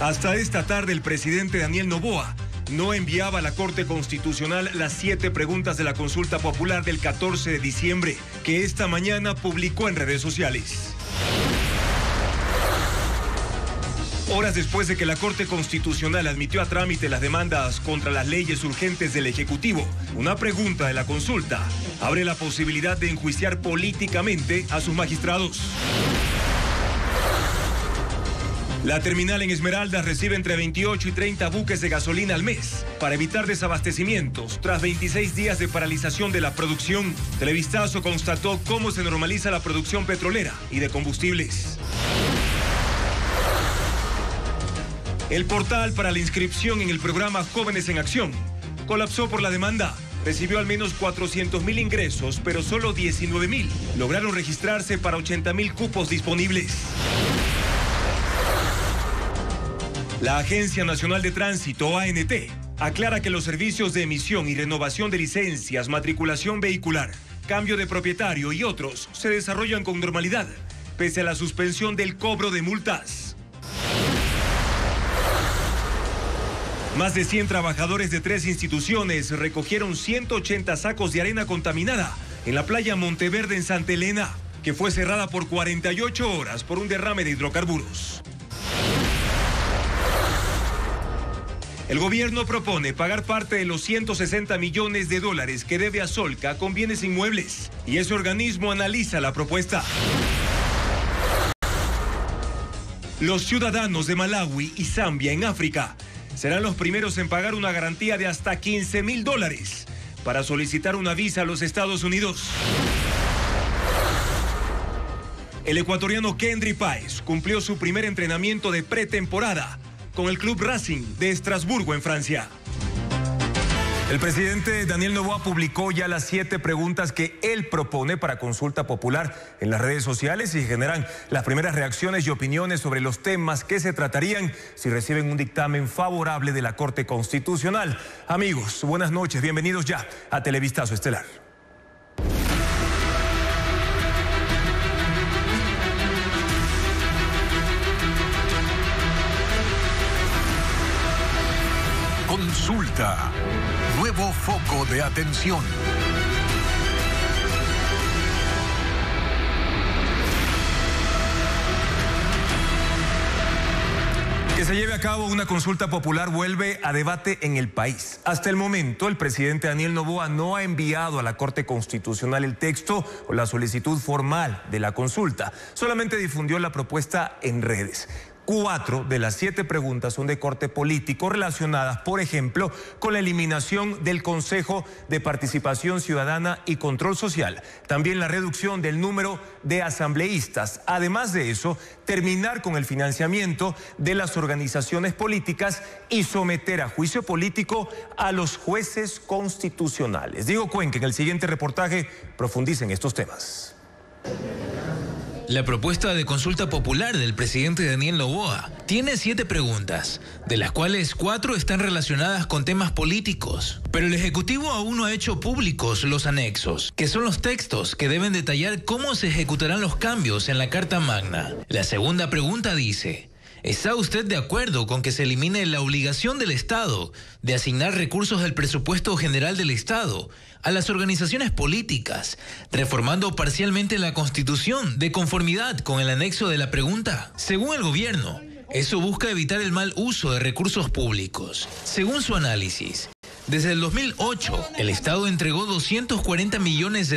Hasta esta tarde el presidente Daniel Noboa no enviaba a la Corte Constitucional las 7 preguntas de la consulta popular del 14 de diciembre, que esta mañana publicó en redes sociales. Horas después de que la Corte Constitucional admitió a trámite las demandas contra las leyes urgentes del Ejecutivo, una pregunta de la consulta abre la posibilidad de enjuiciar políticamente a sus magistrados. La terminal en Esmeraldas recibe entre 28 y 30 buques de gasolina al mes para evitar desabastecimientos tras 26 días de paralización de la producción. Televistazo constató cómo se normaliza la producción petrolera y de combustibles. El portal para la inscripción en el programa Jóvenes en Acción colapsó por la demanda. Recibió al menos 400.000 ingresos, pero solo 19.000 lograron registrarse para 80.000 cupos disponibles. La Agencia Nacional de Tránsito, ANT, aclara que los servicios de emisión y renovación de licencias, matriculación vehicular, cambio de propietario y otros se desarrollan con normalidad, pese a la suspensión del cobro de multas. Más de 100 trabajadores de 3 instituciones recogieron 180 sacos de arena contaminada en la playa Monteverde en Santa Elena, que fue cerrada por 48 horas por un derrame de hidrocarburos. El gobierno propone pagar parte de los 160 millones de dólares que debe a Solca con bienes inmuebles, y ese organismo analiza la propuesta. Los ciudadanos de Malawi y Zambia en África serán los primeros en pagar una garantía de hasta $15.000 para solicitar una visa a los Estados Unidos. El ecuatoriano Kendry Páez cumplió su primer entrenamiento de pretemporada con el Club Racing de Estrasburgo en Francia. El presidente Daniel Noboa publicó ya las 7 preguntas que él propone para consulta popular en las redes sociales y generan las primeras reacciones y opiniones sobre los temas que se tratarían si reciben un dictamen favorable de la Corte Constitucional. Amigos, buenas noches, bienvenidos ya a Televistazo Estelar. Consulta. Nuevo foco de atención. Que se lleve a cabo una consulta popular vuelve a debate en el país. Hasta el momento, el presidente Daniel Noboa no ha enviado a la Corte Constitucional el texto o la solicitud formal de la consulta. Solamente difundió la propuesta en redes. 4 de las 7 preguntas son de corte político relacionadas, por ejemplo, con la eliminación del Consejo de Participación Ciudadana y Control Social. También la reducción del número de asambleístas. Además de eso, terminar con el financiamiento de las organizaciones políticas y someter a juicio político a los jueces constitucionales. Diego Cuenca, en el siguiente reportaje, profundiza en estos temas. La propuesta de consulta popular del presidente Daniel Noboa tiene 7 preguntas, de las cuales 4 están relacionadas con temas políticos. Pero el Ejecutivo aún no ha hecho públicos los anexos, que son los textos que deben detallar cómo se ejecutarán los cambios en la Carta Magna. La segunda pregunta dice: ¿está usted de acuerdo con que se elimine la obligación del Estado de asignar recursos del presupuesto general del Estado a las organizaciones políticas, reformando parcialmente la Constitución de conformidad con el anexo de la pregunta? Según el gobierno, eso busca evitar el mal uso de recursos públicos. Según su análisis, desde el 2008, el Estado entregó $240 millones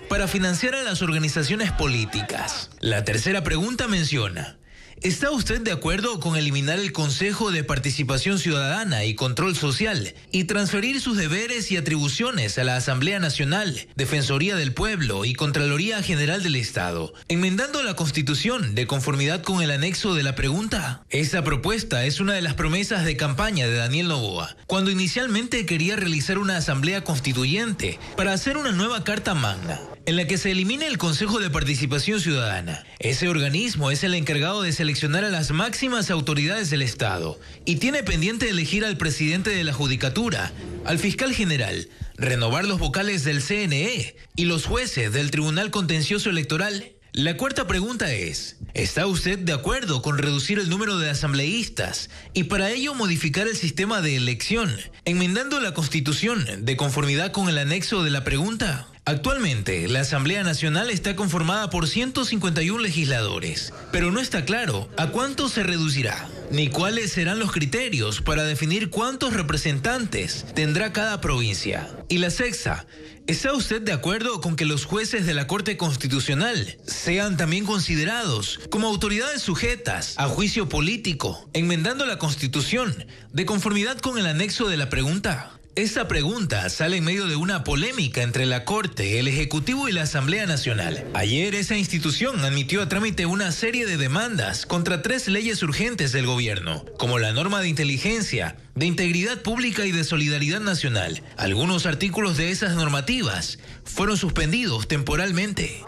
para financiar a las organizaciones políticas. La tercera pregunta menciona: ¿está usted de acuerdo con eliminar el Consejo de Participación Ciudadana y Control Social y transferir sus deberes y atribuciones a la Asamblea Nacional, Defensoría del Pueblo y Contraloría General del Estado, enmendando la Constitución de conformidad con el anexo de la pregunta? Esa propuesta es una de las promesas de campaña de Daniel Noboa, cuando inicialmente quería realizar una asamblea constituyente para hacer una nueva Carta Magna, en la que se elimine el Consejo de Participación Ciudadana. Ese organismo es el encargado de seleccionar a las máximas autoridades del Estado y tiene pendiente elegir al presidente de la Judicatura, al fiscal general, renovar los vocales del CNE y los jueces del Tribunal Contencioso Electoral. La cuarta pregunta es, ¿está usted de acuerdo con reducir el número de asambleístas y para ello modificar el sistema de elección, enmendando la Constitución de conformidad con el anexo de la pregunta? Actualmente, la Asamblea Nacional está conformada por 151 legisladores, pero no está claro a cuánto se reducirá, ni cuáles serán los criterios para definir cuántos representantes tendrá cada provincia. Y la sexta, ¿está usted de acuerdo con que los jueces de la Corte Constitucional sean también considerados como autoridades sujetas a juicio político, enmendando la Constitución de conformidad con el anexo de la pregunta? Esta pregunta sale en medio de una polémica entre la Corte, el Ejecutivo y la Asamblea Nacional. Ayer esa institución admitió a trámite una serie de demandas contra 3 leyes urgentes del gobierno, como la norma de inteligencia, de integridad pública y de solidaridad nacional. Algunos artículos de esas normativas fueron suspendidos temporalmente.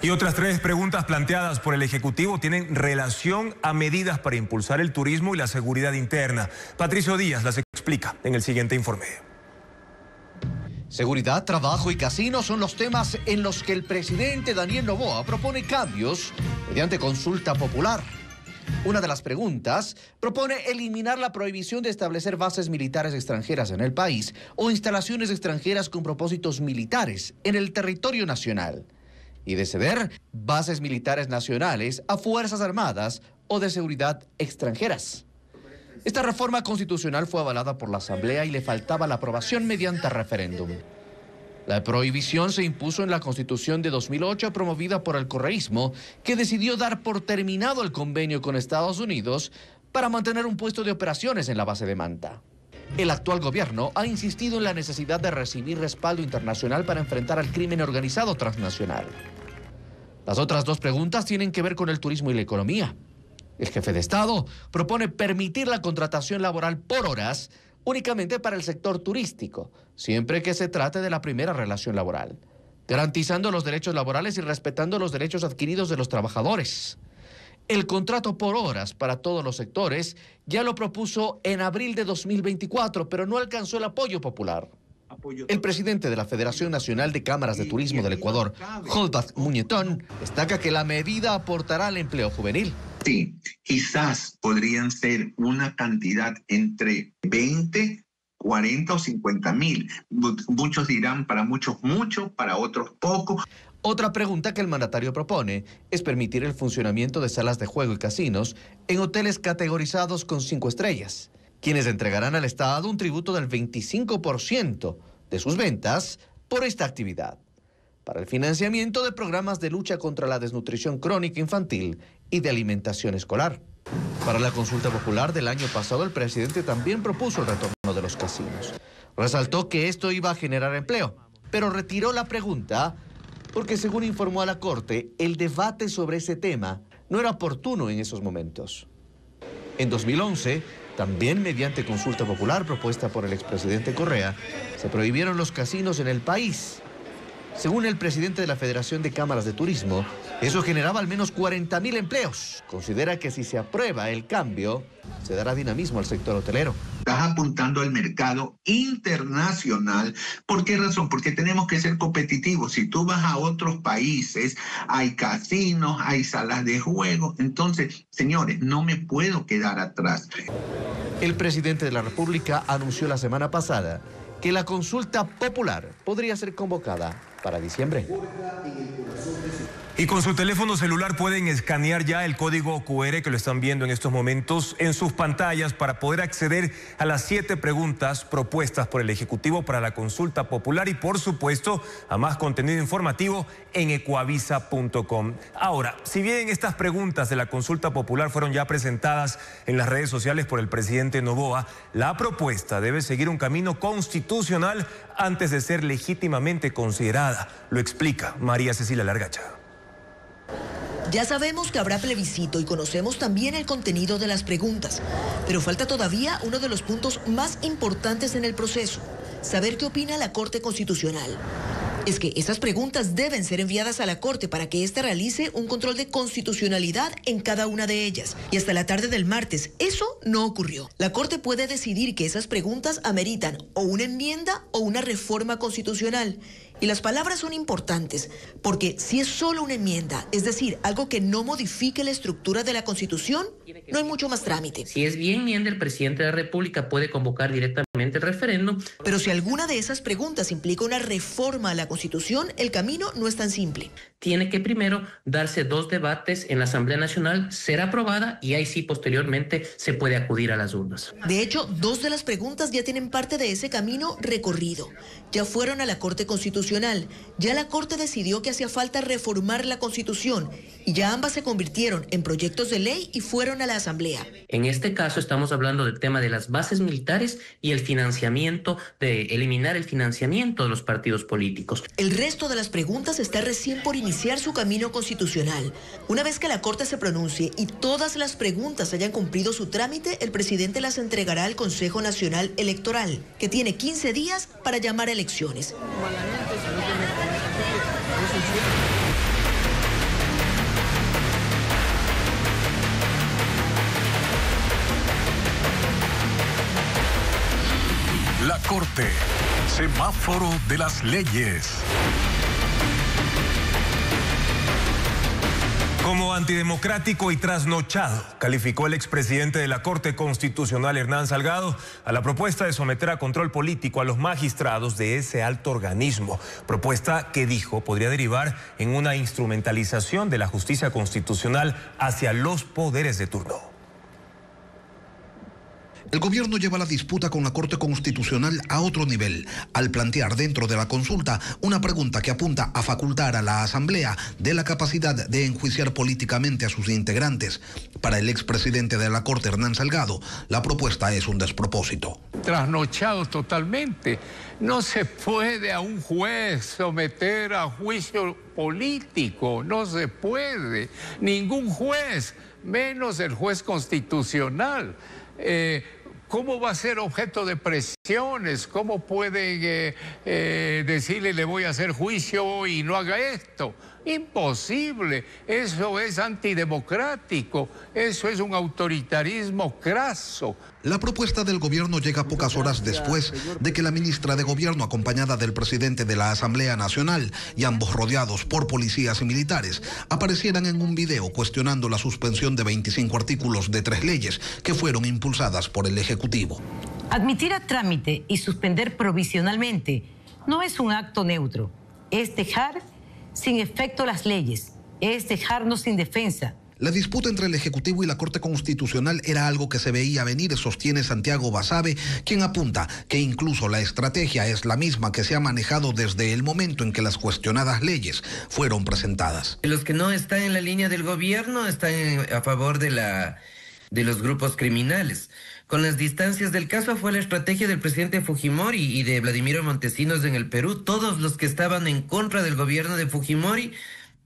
Y otras 3 preguntas planteadas por el Ejecutivo tienen relación a medidas para impulsar el turismo y la seguridad interna. Patricio Díaz las explica en el siguiente informe. Seguridad, trabajo y casinos son los temas en los que el presidente Daniel Noboa propone cambios mediante consulta popular. Una de las preguntas propone eliminar la prohibición de establecer bases militares extranjeras en el país o instalaciones extranjeras con propósitos militares en el territorio nacional, y de ceder bases militares nacionales a fuerzas armadas o de seguridad extranjeras. Esta reforma constitucional fue avalada por la Asamblea y le faltaba la aprobación mediante referéndum. La prohibición se impuso en la Constitución de 2008 promovida por el correísmo, que decidió dar por terminado el convenio con Estados Unidos para mantener un puesto de operaciones en la base de Manta. El actual gobierno ha insistido en la necesidad de recibir respaldo internacional para enfrentar al crimen organizado transnacional. Las otras 2 preguntas tienen que ver con el turismo y la economía. El jefe de Estado propone permitir la contratación laboral por horas únicamente para el sector turístico, siempre que se trate de la primera relación laboral, garantizando los derechos laborales y respetando los derechos adquiridos de los trabajadores. El contrato por horas para todos los sectores ya lo propuso en abril de 2024, pero no alcanzó el apoyo popular. El presidente de la Federación Nacional de Cámaras de Turismo del Ecuador, Holbach Muñetón, destaca que la medida aportará al empleo juvenil. Sí, quizás podrían ser una cantidad entre 20, 40 o 50 mil. Muchos dirán para muchos mucho, para otros poco. Otra pregunta que el mandatario propone es permitir el funcionamiento de salas de juego y casinos en hoteles categorizados con 5 estrellas, quienes entregarán al Estado un tributo del 25% de sus ventas por esta actividad, para el financiamiento de programas de lucha contra la desnutrición crónica infantil y de alimentación escolar. Para la consulta popular del año pasado, el presidente también propuso el retorno de los casinos. Resaltó que esto iba a generar empleo, pero retiró la pregunta porque, según informó a la Corte, el debate sobre ese tema no era oportuno en esos momentos. En 2011, también mediante consulta popular propuesta por el expresidente Correa, se prohibieron los casinos en el país. Según el presidente de la Federación de Cámaras de Turismo, eso generaba al menos 40.000 empleos. Considera que si se aprueba el cambio, se dará dinamismo al sector hotelero. Estás apuntando al mercado internacional. ¿Por qué razón? Porque tenemos que ser competitivos. Si tú vas a otros países, hay casinos, hay salas de juego. Entonces, señores, no me puedo quedar atrás. El presidente de la República anunció la semana pasada que la consulta popular podría ser convocada para diciembre. Y con su teléfono celular pueden escanear ya el código QR que lo están viendo en estos momentos en sus pantallas para poder acceder a las 7 preguntas propuestas por el Ejecutivo para la consulta popular y, por supuesto, a más contenido informativo en ecuavisa.com. Ahora, si bien estas preguntas de la consulta popular fueron ya presentadas en las redes sociales por el presidente Noboa, la propuesta debe seguir un camino constitucional antes de ser legítimamente considerada. Lo explica María Cecilia Largacha. Ya sabemos que habrá plebiscito y conocemos también el contenido de las preguntas, pero falta todavía uno de los puntos más importantes en el proceso: saber qué opina la Corte Constitucional. Es que esas preguntas deben ser enviadas a la Corte para que ésta realice un control de constitucionalidad en cada una de ellas. Y hasta la tarde del martes, eso no ocurrió. La Corte puede decidir que esas preguntas ameritan o una enmienda o una reforma constitucional. Y las palabras son importantes, porque si es solo una enmienda, es decir, algo que no modifique la estructura de la Constitución, no hay mucho más trámite. Si es bien enmienda, el presidente de la República puede convocar directamente el referéndum. Pero si alguna de esas preguntas implica una reforma a la Constitución, el camino no es tan simple. Tiene que primero darse 2 debates en la Asamblea Nacional, ser aprobada y ahí sí posteriormente se puede acudir a las urnas. De hecho, 2 de las preguntas ya tienen parte de ese camino recorrido. Ya fueron a la Corte Constitucional, ya la Corte decidió que hacía falta reformar la Constitución y ya ambas se convirtieron en proyectos de ley y fueron a la Asamblea. En este caso estamos hablando del tema de las bases militares y el financiamiento, de eliminar el financiamiento de los partidos políticos. El resto de las preguntas está recién por iniciar su camino constitucional. Una vez que la Corte se pronuncie y todas las preguntas hayan cumplido su trámite, el presidente las entregará al Consejo Nacional Electoral, que tiene 15 días para llamar a elecciones. La Corte, semáforo de las leyes. Como antidemocrático y trasnochado, calificó el expresidente de la Corte Constitucional, Hernán Salgado, a la propuesta de someter a control político a los magistrados de ese alto organismo. Propuesta que dijo podría derivar en una instrumentalización de la justicia constitucional hacia los poderes de turno. El gobierno lleva la disputa con la Corte Constitucional a otro nivel, al plantear dentro de la consulta una pregunta que apunta a facultar a la Asamblea de la capacidad de enjuiciar políticamente a sus integrantes. Para el expresidente de la Corte, Hernán Salgado, la propuesta es un despropósito. Trasnochados totalmente. No se puede a un juez someter a juicio político, no se puede. Ningún juez, menos el juez constitucional. ¿Cómo va a ser objeto de presiones? ¿Cómo pueden decirle le voy a hacer juicio y no haga esto? Imposible, eso es antidemocrático, eso es un autoritarismo craso. La propuesta del gobierno llega pocas horas después de que la ministra de Gobierno, acompañada del presidente de la Asamblea Nacional y ambos rodeados por policías y militares, aparecieran en un video cuestionando la suspensión de 25 artículos de 3 leyes que fueron impulsadas por el Ejecutivo. Admitir a trámite y suspender provisionalmente no es un acto neutro, es dejar sin efecto las leyes, es dejarnos sin defensa. La disputa entre el Ejecutivo y la Corte Constitucional era algo que se veía venir, sostiene Santiago Basabe, quien apunta que incluso la estrategia es la misma que se ha manejado desde el momento en que las cuestionadas leyes fueron presentadas. Los que no están en la línea del gobierno están a favor de los grupos criminales. Con las distancias del caso fue la estrategia del presidente Fujimori y de Vladimiro Montesinos en el Perú. Todos los que estaban en contra del gobierno de Fujimori,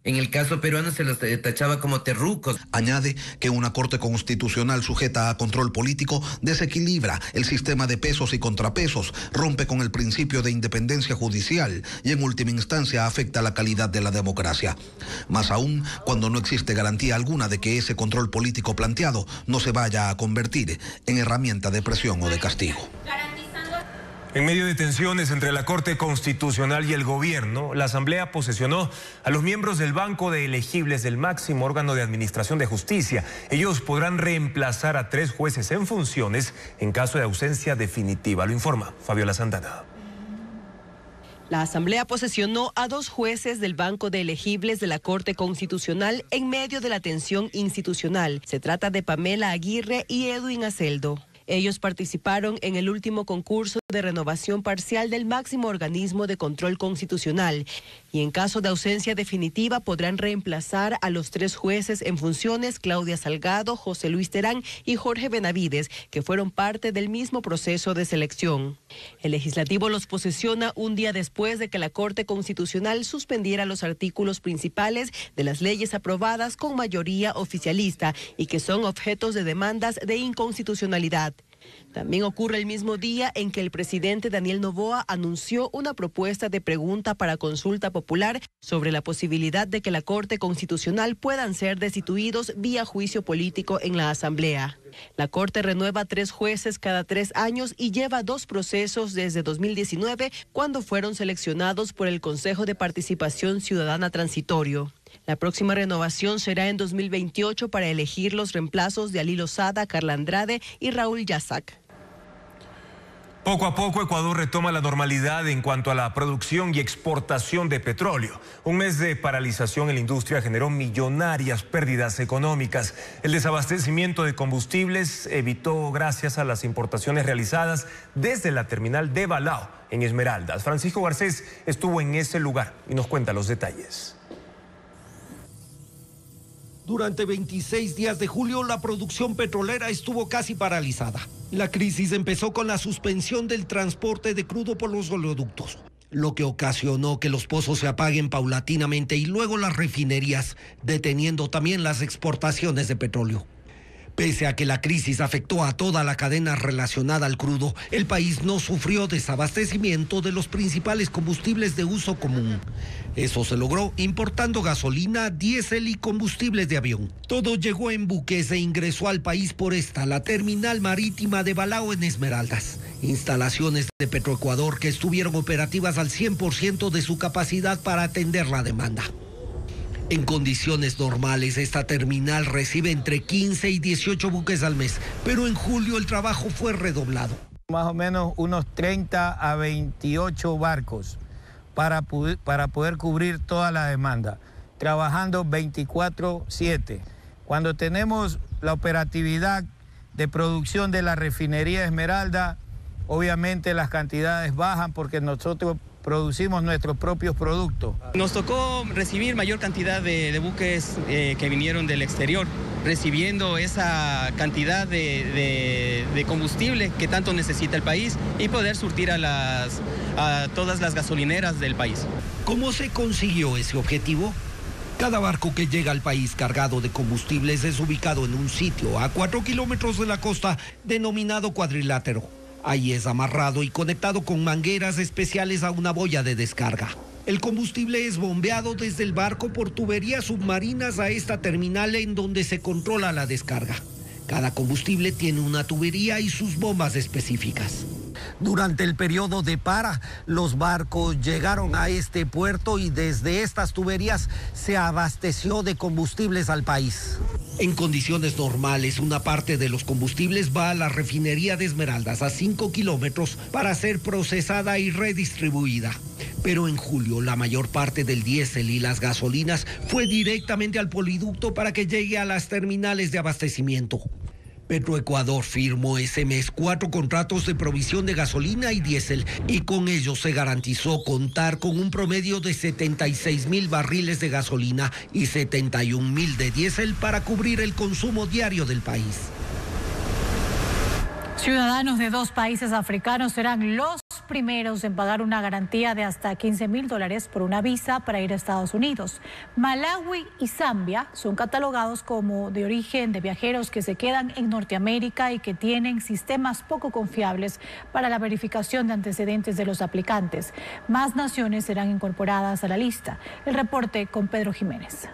en el caso peruano se los tachaba como terrucos. Añade que una Corte Constitucional sujeta a control político desequilibra el sistema de pesos y contrapesos, rompe con el principio de independencia judicial y en última instancia afecta la calidad de la democracia. Más aún cuando no existe garantía alguna de que ese control político planteado no se vaya a convertir en herramienta de presión o de castigo. En medio de tensiones entre la Corte Constitucional y el gobierno, la Asamblea posesionó a los miembros del Banco de Elegibles del máximo órgano de administración de justicia. Ellos podrán reemplazar a 3 jueces en funciones en caso de ausencia definitiva. Lo informa Fabiola Santana. La Asamblea posesionó a 2 jueces del Banco de Elegibles de la Corte Constitucional en medio de la tensión institucional. Se trata de Pamela Aguirre y Edwin Aceldo. Ellos participaron en el último concurso de renovación parcial del máximo organismo de control constitucional y en caso de ausencia definitiva podrán reemplazar a los 3 jueces en funciones, Claudia Salgado, José Luis Terán y Jorge Benavides, que fueron parte del mismo proceso de selección. El legislativo los posesiona un día después de que la Corte Constitucional suspendiera los artículos principales de las leyes aprobadas con mayoría oficialista y que son objetos de demandas de inconstitucionalidad. También ocurre el mismo día en que el presidente Daniel Noboa anunció una propuesta de pregunta para consulta popular sobre la posibilidad de que la Corte Constitucional puedan ser destituidos vía juicio político en la Asamblea. La Corte renueva 3 jueces cada 3 años y lleva 2 procesos desde 2019, cuando fueron seleccionados por el Consejo de Participación Ciudadana Transitorio. La próxima renovación será en 2028 para elegir los reemplazos de Ali Lozada, Carla Andrade y Raúl Yazac. Poco a poco Ecuador retoma la normalidad en cuanto a la producción y exportación de petróleo. Un mes de paralización en la industria generó millonarias pérdidas económicas. El desabastecimiento de combustibles evitó gracias a las importaciones realizadas desde la terminal de Balao en Esmeraldas. Francisco Garcés estuvo en ese lugar y nos cuenta los detalles. Durante 26 días de julio, la producción petrolera estuvo casi paralizada. La crisis empezó con la suspensión del transporte de crudo por los oleoductos, lo que ocasionó que los pozos se apaguen paulatinamente y luego las refinerías, deteniendo también las exportaciones de petróleo. Pese a que la crisis afectó a toda la cadena relacionada al crudo, el país no sufrió desabastecimiento de los principales combustibles de uso común. Eso se logró importando gasolina, diésel y combustibles de avión. Todo llegó en buques e ingresó al país por la terminal marítima de Balao en Esmeraldas. Instalaciones de Petroecuador que estuvieron operativas al 100% de su capacidad para atender la demanda. En condiciones normales, esta terminal recibe entre 15 y 18 buques al mes, pero en julio el trabajo fue redoblado. Más o menos unos 30 a 28 barcos para poder cubrir toda la demanda, trabajando 24/7. Cuando tenemos la operatividad de producción de la refinería Esmeralda, obviamente las cantidades bajan porque nosotros producimos nuestros propios productos. Nos tocó recibir mayor cantidad de buques que vinieron del exterior, recibiendo esa cantidad de combustible que tanto necesita el país y poder surtir a todas las gasolineras del país. ¿Cómo se consiguió ese objetivo? Cada barco que llega al país cargado de combustibles es ubicado en un sitio a 4 kilómetros de la costa denominado cuadrilátero. Ahí es amarrado y conectado con mangueras especiales a una boya de descarga. El combustible es bombeado desde el barco por tuberías submarinas a esta terminal en donde se controla la descarga. Cada combustible tiene una tubería y sus bombas específicas. Durante el periodo de para, los barcos llegaron a este puerto y desde estas tuberías se abasteció de combustibles al país. En condiciones normales, una parte de los combustibles va a la refinería de Esmeraldas a 5 kilómetros para ser procesada y redistribuida. Pero en julio, la mayor parte del diésel y las gasolinas fue directamente al poliducto para que llegue a las terminales de abastecimiento. Petroecuador firmó ese mes 4 contratos de provisión de gasolina y diésel y con ellos se garantizó contar con un promedio de 76,000 barriles de gasolina y 71,000 de diésel para cubrir el consumo diario del país. Ciudadanos de 2 países africanos serán los primeros en pagar una garantía de hasta $15,000 por una visa para ir a Estados Unidos. Malawi y Zambia son catalogados como de origen de viajeros que se quedan en Norteamérica y que tienen sistemas poco confiables para la verificación de antecedentes de los aplicantes. Más naciones serán incorporadas a la lista. El reporte con Pedro Jiménez.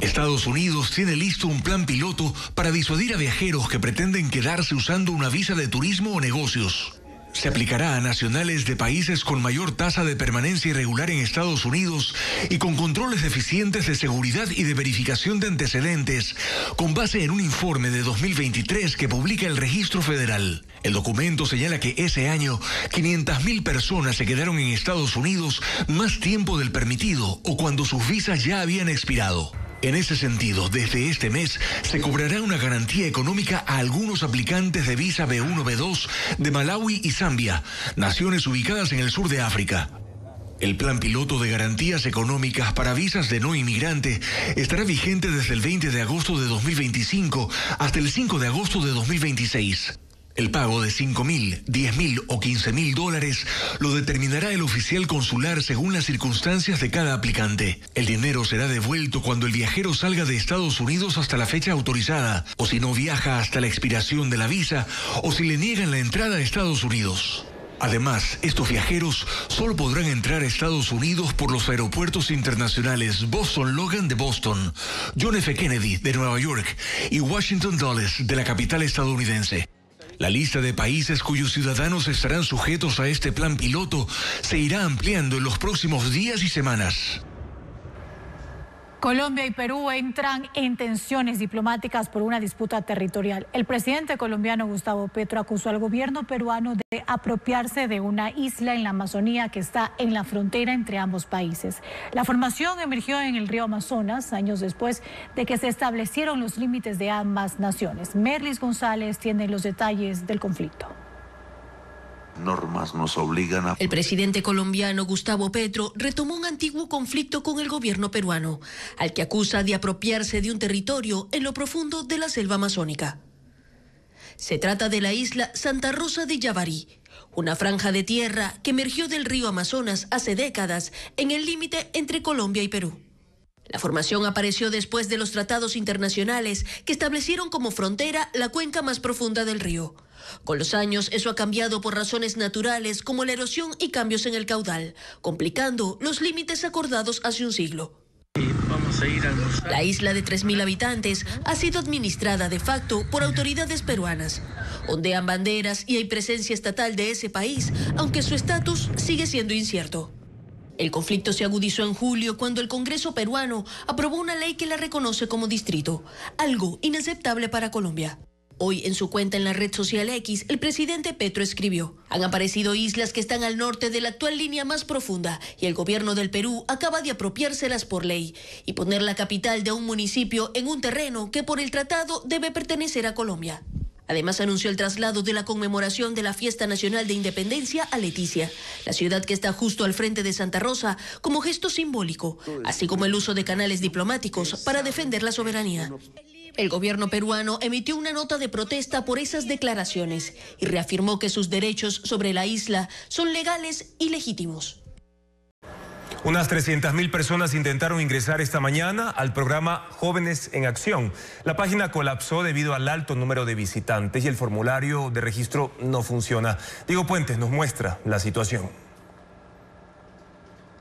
Estados Unidos tiene listo un plan piloto para disuadir a viajeros que pretenden quedarse usando una visa de turismo o negocios. Se aplicará a nacionales de países con mayor tasa de permanencia irregular en Estados Unidos y con controles deficientes de seguridad y de verificación de antecedentes, con base en un informe de 2023 que publica el Registro Federal. El documento señala que ese año 500,000 personas se quedaron en Estados Unidos más tiempo del permitido o cuando sus visas ya habían expirado. En ese sentido, desde este mes se cobrará una garantía económica a algunos aplicantes de visa B1, B2 de Malawi y Zambia, naciones ubicadas en el sur de África. El plan piloto de garantías económicas para visas de no inmigrante estará vigente desde el 20 de agosto de 2025 hasta el 5 de agosto de 2026. El pago de 5.000, 10.000 o 15.000 dólares lo determinará el oficial consular según las circunstancias de cada aplicante. El dinero será devuelto cuando el viajero salga de Estados Unidos hasta la fecha autorizada, o si no viaja hasta la expiración de la visa, o si le niegan la entrada a Estados Unidos. Además, estos viajeros solo podrán entrar a Estados Unidos por los aeropuertos internacionales Boston Logan de Boston, John F. Kennedy de Nueva York y Washington Dulles de la capital estadounidense. La lista de países cuyos ciudadanos estarán sujetos a este plan piloto se irá ampliando en los próximos días y semanas. Colombia y Perú entran en tensiones diplomáticas por una disputa territorial. El presidente colombiano Gustavo Petro acusó al gobierno peruano de apropiarse de una isla en la Amazonía que está en la frontera entre ambos países. La formación emergió en el río Amazonas años después de que se establecieron los límites de ambas naciones. Merlis González tiene los detalles del conflicto. Normas nos obligan a... El presidente colombiano Gustavo Petro retomó un antiguo conflicto con el gobierno peruano, al que acusa de apropiarse de un territorio en lo profundo de la selva amazónica. Se trata de la isla Santa Rosa de Yavarí, una franja de tierra que emergió del río Amazonas hace décadas en el límite entre Colombia y Perú. La formación apareció después de los tratados internacionales que establecieron como frontera la cuenca más profunda del río. Con los años, eso ha cambiado por razones naturales como la erosión y cambios en el caudal, complicando los límites acordados hace un siglo. La isla de 3.000 habitantes ha sido administrada de facto por autoridades peruanas. Ondean banderas y hay presencia estatal de ese país, aunque su estatus sigue siendo incierto. El conflicto se agudizó en julio cuando el Congreso peruano aprobó una ley que la reconoce como distrito, algo inaceptable para Colombia. Hoy, en su cuenta en la red social X, el presidente Petro escribió: han aparecido islas que están al norte de la actual línea más profunda y el gobierno del Perú acaba de apropiárselas por ley y poner la capital de un municipio en un terreno que por el tratado debe pertenecer a Colombia. Además, anunció el traslado de la conmemoración de la Fiesta Nacional de Independencia a Leticia, la ciudad que está justo al frente de Santa Rosa, como gesto simbólico, así como el uso de canales diplomáticos para defender la soberanía. El gobierno peruano emitió una nota de protesta por esas declaraciones y reafirmó que sus derechos sobre la isla son legales y legítimos. Unas 300.000 personas intentaron ingresar esta mañana al programa Jóvenes en Acción. La página colapsó debido al alto número de visitantes y el formulario de registro no funciona. Diego Puentes nos muestra la situación.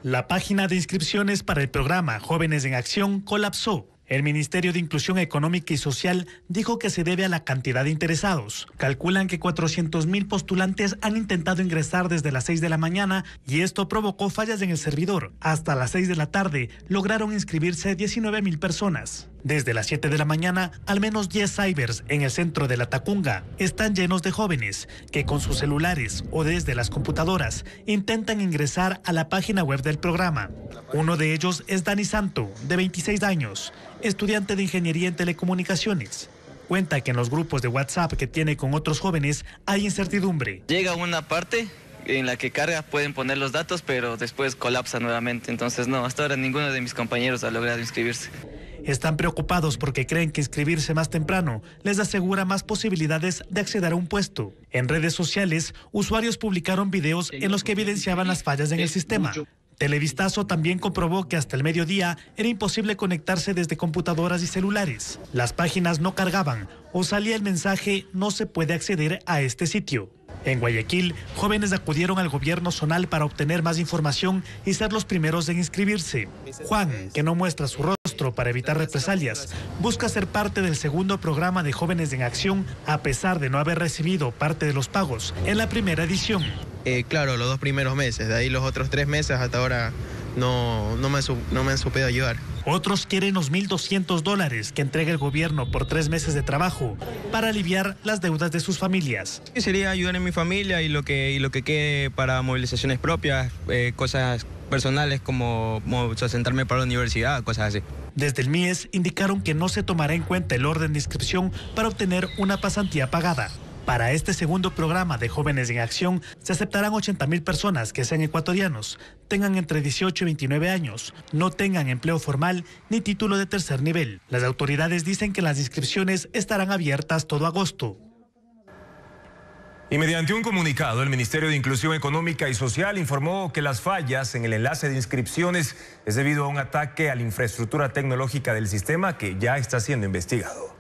La página de inscripciones para el programa Jóvenes en Acción colapsó. El Ministerio de Inclusión Económica y Social dijo que se debe a la cantidad de interesados. Calculan que 400.000 postulantes han intentado ingresar desde las 6 de la mañana y esto provocó fallas en el servidor. Hasta las 6 de la tarde lograron inscribirse 19.000 personas. Desde las 7 de la mañana, al menos 10 cybers en el centro de La Tacunga están llenos de jóvenes que con sus celulares o desde las computadoras intentan ingresar a la página web del programa. Uno de ellos es Dani Santo, de 26 años, estudiante de Ingeniería en Telecomunicaciones. Cuenta que en los grupos de WhatsApp que tiene con otros jóvenes hay incertidumbre. Llega una parte en la que carga, pueden poner los datos, pero después colapsa nuevamente. Entonces no, hasta ahora ninguno de mis compañeros ha logrado inscribirse. Están preocupados porque creen que inscribirse más temprano les asegura más posibilidades de acceder a un puesto. En redes sociales, usuarios publicaron videos en los que evidenciaban las fallas en el sistema. Televistazo también comprobó que hasta el mediodía era imposible conectarse desde computadoras y celulares. Las páginas no cargaban o salía el mensaje "no se puede acceder a este sitio". En Guayaquil, jóvenes acudieron al gobierno zonal para obtener más información y ser los primeros en inscribirse. Juan, que no muestra su rostro para evitar represalias, busca ser parte del segundo programa de Jóvenes en Acción a pesar de no haber recibido parte de los pagos en la primera edición. Claro, los 2 primeros meses, de ahí los otros 3 meses hasta ahora no me han supido ayudar. Otros quieren los $1.200 que entrega el gobierno por 3 meses de trabajo para aliviar las deudas de sus familias. Sería ayudar en mi familia y lo que quede para movilizaciones propias, cosas personales como sentarme para la universidad, cosas así. Desde el MIES indicaron que no se tomará en cuenta el orden de inscripción para obtener una pasantía pagada. Para este segundo programa de Jóvenes en Acción se aceptarán 80.000 personas que sean ecuatorianos, tengan entre 18 y 29 años, no tengan empleo formal ni título de tercer nivel. Las autoridades dicen que las inscripciones estarán abiertas todo agosto. Y mediante un comunicado, el Ministerio de Inclusión Económica y Social informó que las fallas en el enlace de inscripciones es debido a un ataque a la infraestructura tecnológica del sistema que ya está siendo investigado.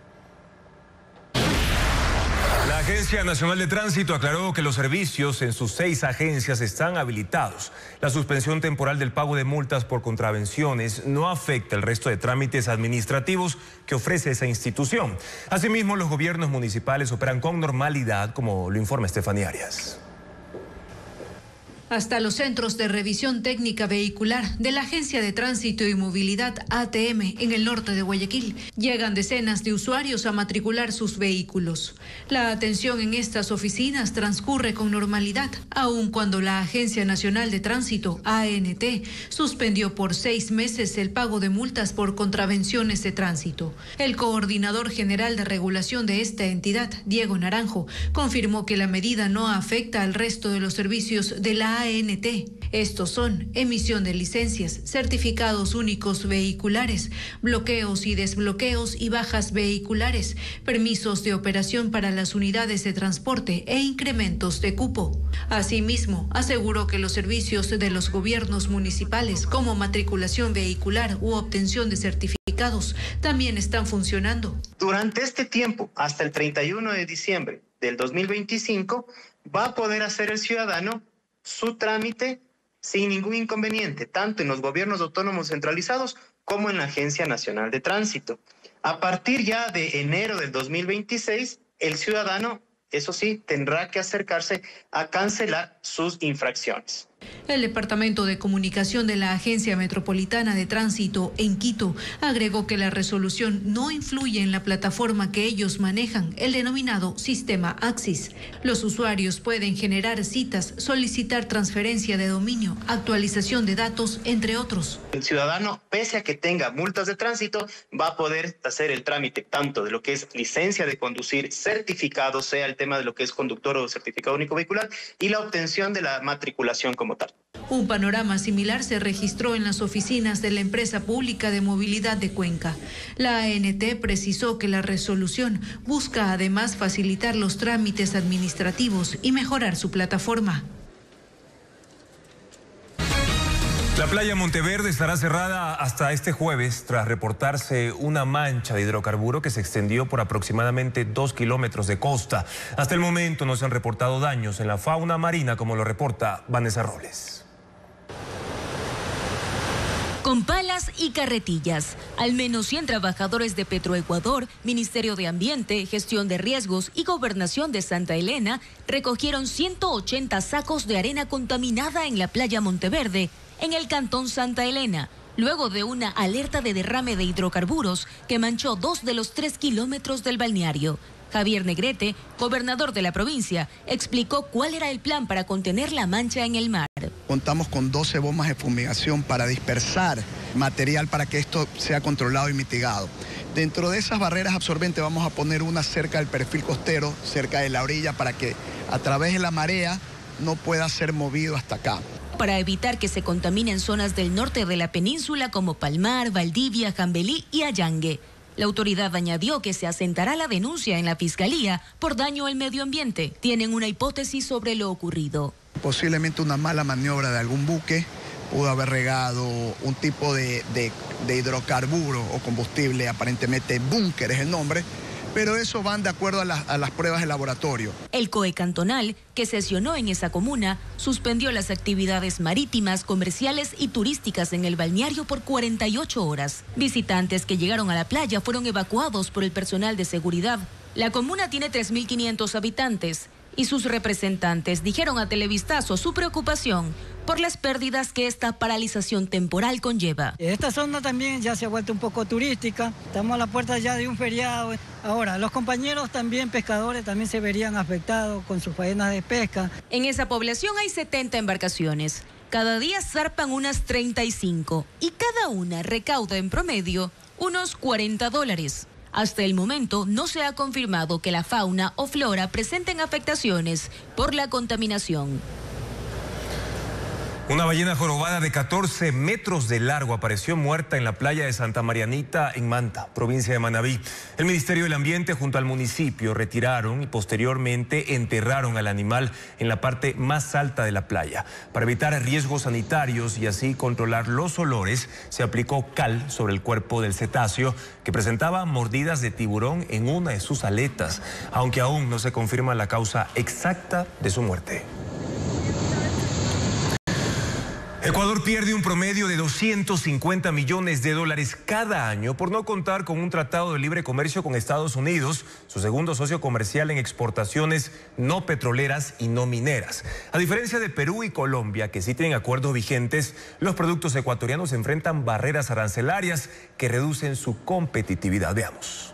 La Agencia Nacional de Tránsito aclaró que los servicios en sus 6 agencias están habilitados. La suspensión temporal del pago de multas por contravenciones no afecta el resto de trámites administrativos que ofrece esa institución. Asimismo, los gobiernos municipales operan con normalidad, como lo informa Estefanía Arias. Hasta los centros de revisión técnica vehicular de la Agencia de Tránsito y Movilidad ATM en el norte de Guayaquil llegan decenas de usuarios a matricular sus vehículos. La atención en estas oficinas transcurre con normalidad, aun cuando la Agencia Nacional de Tránsito, ANT, suspendió por 6 meses el pago de multas por contravenciones de tránsito. El coordinador general de regulación de esta entidad, Diego Naranjo, confirmó que la medida no afecta al resto de los servicios de la ANT. Estos son emisión de licencias, certificados únicos vehiculares, bloqueos y desbloqueos y bajas vehiculares, permisos de operación para las unidades de transporte e incrementos de cupo. Asimismo, aseguró que los servicios de los gobiernos municipales, como matriculación vehicular u obtención de certificados, también están funcionando. Durante este tiempo, hasta el 31 de diciembre del 2025, va a poder hacer el ciudadano su trámite sin ningún inconveniente, tanto en los gobiernos autónomos centralizados como en la Agencia Nacional de Tránsito. A partir ya de enero del 2026, el ciudadano, eso sí, tendrá que acercarse a cancelar sus infracciones. El Departamento de Comunicación de la Agencia Metropolitana de Tránsito en Quito agregó que la resolución no influye en la plataforma que ellos manejan, el denominado Sistema Axis. Los usuarios pueden generar citas, solicitar transferencia de dominio, actualización de datos, entre otros. El ciudadano, pese a que tenga multas de tránsito, va a poder hacer el trámite tanto de lo que es licencia de conducir, certificado, sea el tema de lo que es conductor o certificado único vehicular, y la obtención de la matriculación como tal. Un panorama similar se registró en las oficinas de la empresa pública de movilidad de Cuenca. La ANT precisó que la resolución busca además facilitar los trámites administrativos y mejorar su plataforma. La playa Monteverde estará cerrada hasta este jueves tras reportarse una mancha de hidrocarburo que se extendió por aproximadamente 2 kilómetros de costa. Hasta el momento no se han reportado daños en la fauna marina, como lo reporta Vanessa Robles. Con palas y carretillas, al menos 100 trabajadores de Petroecuador, Ministerio de Ambiente, Gestión de Riesgos y Gobernación de Santa Elena recogieron 180 sacos de arena contaminada en la playa Monteverde, en el cantón Santa Elena, luego de una alerta de derrame de hidrocarburos que manchó 2 de los 3 kilómetros del balneario. Javier Negrete, gobernador de la provincia, explicó cuál era el plan para contener la mancha en el mar. Contamos con 12 bombas de fumigación para dispersar material para que esto sea controlado y mitigado. Dentro de esas barreras absorbentes vamos a poner una cerca del perfil costero, cerca de la orilla, para que a través de la marea no pueda ser movido hasta acá. Para evitar que se contaminen zonas del norte de la península como Palmar, Valdivia, Jambelí y Allangue. La autoridad añadió que se asentará la denuncia en la Fiscalía por daño al medio ambiente. Tienen una hipótesis sobre lo ocurrido. Posiblemente una mala maniobra de algún buque pudo haber regado un tipo de hidrocarburo o combustible, aparentemente búnker es el nombre, pero eso van de acuerdo a las pruebas de laboratorio. El COE cantonal, que sesionó en esa comuna, suspendió las actividades marítimas, comerciales y turísticas en el balneario por 48 horas. Visitantes que llegaron a la playa fueron evacuados por el personal de seguridad. La comuna tiene 3.500 habitantes y sus representantes dijeron a Televistazo su preocupación por las pérdidas que esta paralización temporal conlleva. Esta zona también ya se ha vuelto un poco turística, estamos a la puerta ya de un feriado. Ahora, los compañeros también pescadores también se verían afectados con sus faenas de pesca. En esa población hay 70 embarcaciones. Cada día zarpan unas 35 y cada una recauda en promedio unos $40. Hasta el momento no se ha confirmado que la fauna o flora presenten afectaciones por la contaminación. Una ballena jorobada de 14 metros de largo apareció muerta en la playa de Santa Marianita, en Manta, provincia de Manabí. El Ministerio del Ambiente junto al municipio retiraron y posteriormente enterraron al animal en la parte más alta de la playa. Para evitar riesgos sanitarios y así controlar los olores, se aplicó cal sobre el cuerpo del cetáceo, que presentaba mordidas de tiburón en una de sus aletas, aunque aún no se confirma la causa exacta de su muerte. Ecuador pierde un promedio de 250 millones de dólares cada año por no contar con un tratado de libre comercio con Estados Unidos, su segundo socio comercial en exportaciones no petroleras y no mineras. A diferencia de Perú y Colombia, que sí tienen acuerdos vigentes, los productos ecuatorianos enfrentan barreras arancelarias que reducen su competitividad. Veamos.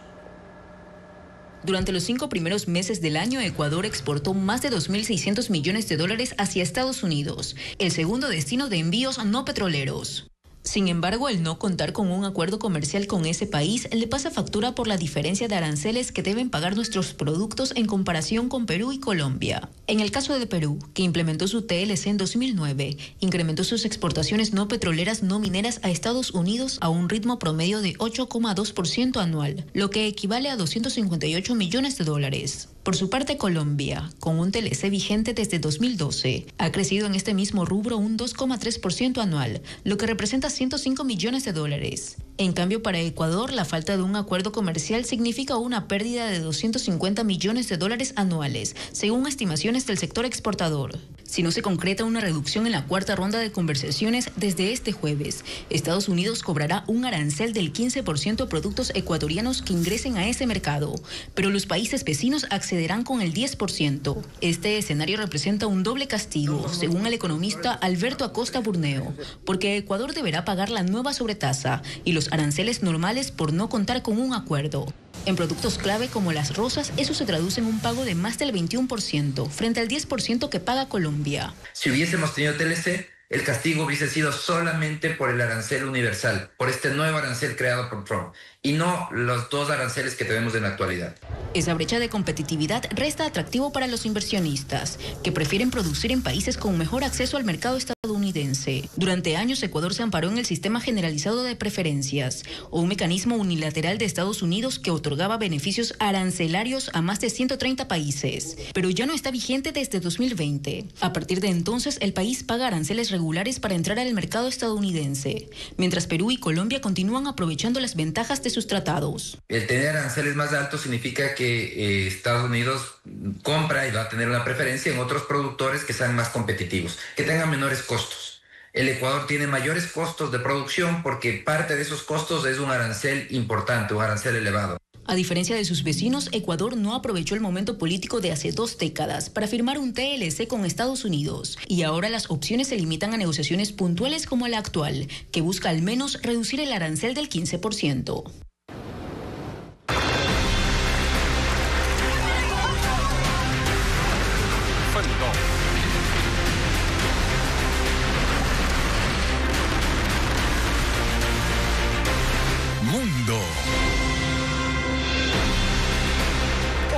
Durante los 5 primeros meses del año, Ecuador exportó más de 2.600 millones de dólares hacia Estados Unidos, el segundo destino de envíos no petroleros. Sin embargo, el no contar con un acuerdo comercial con ese país le pasa factura por la diferencia de aranceles que deben pagar nuestros productos en comparación con Perú y Colombia. En el caso de Perú, que implementó su TLC en 2009, incrementó sus exportaciones no petroleras no mineras a Estados Unidos a un ritmo promedio de 8,2% anual, lo que equivale a 258 millones de dólares. Por su parte, Colombia, con un TLC vigente desde 2012, ha crecido en este mismo rubro un 2,3% anual, lo que representa 105 millones de dólares. En cambio, para Ecuador, la falta de un acuerdo comercial significa una pérdida de 250 millones de dólares anuales, según estimaciones del sector exportador. Si no se concreta una reducción en la cuarta ronda de conversaciones desde este jueves, Estados Unidos cobrará un arancel del 15% a productos ecuatorianos que ingresen a ese mercado, pero los países vecinos accederán con el 10%. Este escenario representa un doble castigo, según el economista Alberto Acosta Burneo, porque Ecuador deberá pagar la nueva sobretasa y los aranceles normales por no contar con un acuerdo. En productos clave como las rosas, eso se traduce en un pago de más del 21%, frente al 10% que paga Colombia. Si hubiésemos tenido TLC, el castigo hubiese sido solamente por el arancel universal, por este nuevo arancel creado por Trump, y no los dos aranceles que tenemos en la actualidad. Esa brecha de competitividad resta atractivo para los inversionistas, que prefieren producir en países con mejor acceso al mercado estadounidense. Durante años, Ecuador se amparó en el sistema generalizado de preferencias, o un mecanismo unilateral de Estados Unidos que otorgaba beneficios arancelarios a más de 130 países, pero ya no está vigente desde 2020. A partir de entonces, el país paga aranceles regulares para entrar al mercado estadounidense, mientras Perú y Colombia continúan aprovechando las ventajas de sus tratados. El tener aranceles más altos significa que Estados Unidos compra y va a tener una preferencia en otros productores que sean más competitivos, que tengan menores costos. El Ecuador tiene mayores costos de producción porque parte de esos costos es un arancel importante, un arancel elevado. A diferencia de sus vecinos, Ecuador no aprovechó el momento político de hace 2 décadas para firmar un TLC con Estados Unidos, y ahora las opciones se limitan a negociaciones puntuales como la actual, que busca al menos reducir el arancel del 15%. Mundo.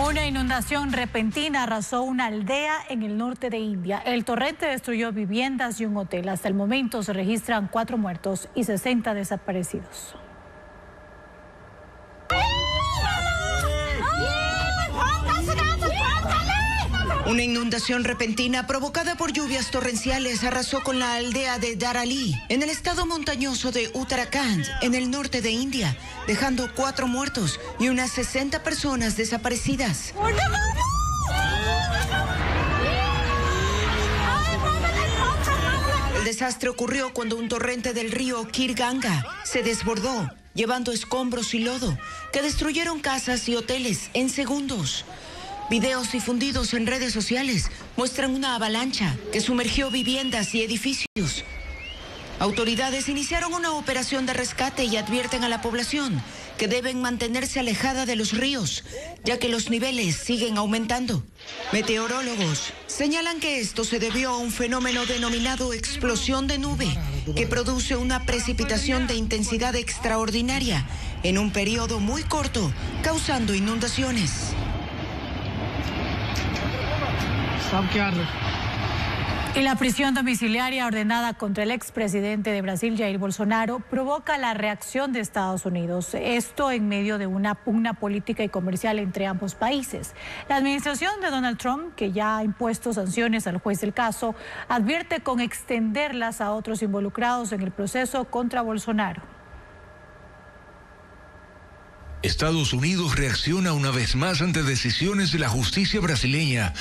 Una inundación repentina arrasó una aldea en el norte de India. El torrente destruyó viviendas y un hotel. Hasta el momento se registran 4 muertos y 60 desaparecidos. Una inundación repentina provocada por lluvias torrenciales arrasó con la aldea de Darali, en el estado montañoso de Uttarakhand, en el norte de India, dejando 4 muertos y unas 60 personas desaparecidas. El desastre ocurrió cuando un torrente del río Khir-Ganga se desbordó, llevando escombros y lodo que destruyeron casas y hoteles en segundos. Videos difundidos en redes sociales muestran una avalancha que sumergió viviendas y edificios. Autoridades iniciaron una operación de rescate y advierten a la población que deben mantenerse alejada de los ríos, ya que los niveles siguen aumentando. Meteorólogos señalan que esto se debió a un fenómeno denominado explosión de nube, que produce una precipitación de intensidad extraordinaria en un periodo muy corto, causando inundaciones. Y la prisión domiciliaria ordenada contra el expresidente de Brasil, Jair Bolsonaro, provoca la reacción de Estados Unidos. Esto en medio de una pugna política y comercial entre ambos países. La administración de Donald Trump, que ya ha impuesto sanciones al juez del caso, advierte con extenderlas a otros involucrados en el proceso contra Bolsonaro. Estados Unidos reacciona una vez más ante decisiones de la justicia brasileña.